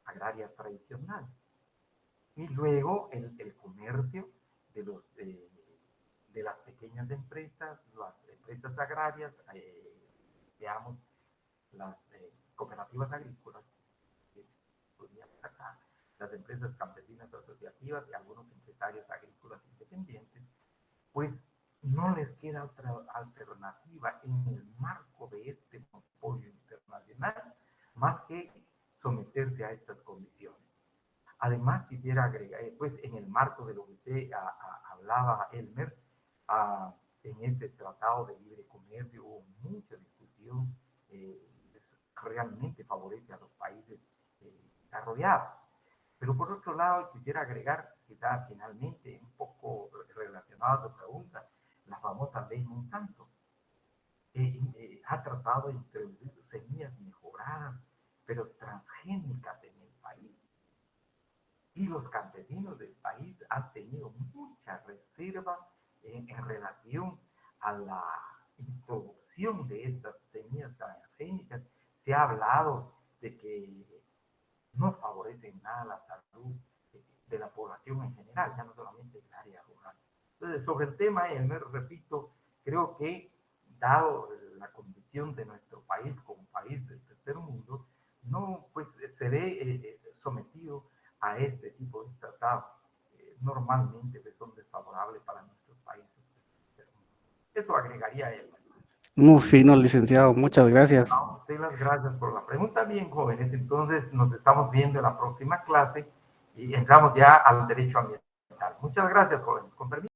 agraria tradicional. Y luego el comercio de, de las pequeñas empresas, las empresas agrarias, veamos, las cooperativas agrícolas, acá, las empresas campesinas asociativas y algunos empresarios agrícolas independientes, pues no les queda otra alternativa en el marco de este monopolio internacional más que someterse a estas condiciones. Además, quisiera agregar, pues en el marco de lo que usted hablaba, Elmer, en este tratado de libre comercio hubo mucha discusión, realmente favorece a los países desarrollados. Pero por otro lado, quisiera agregar, quizá finalmente, un poco relacionado a tu pregunta, la famosa ley Monsanto. Ha tratado de introducir semillas mejoradas, pero transgénicas en el país. Y los campesinos del país han tenido mucha reserva en relación a la introducción de estas semillas transgénicas. Se ha hablado de que no favorecen nada la salud de la población en general, ya no solamente en el área rural. Entonces, sobre el tema, me repito, creo que dado la condición de nuestro país como país del tercer mundo, no pues se ve sometido a este tipo de tratados. Normalmente pues, son desfavorables para nuestros países. Eso agregaría él. Muy fino, licenciado, muchas gracias. A usted las gracias por la pregunta. Bien, jóvenes, entonces nos estamos viendo en la próxima clase y entramos ya al derecho ambiental. Muchas gracias, jóvenes. Con permiso.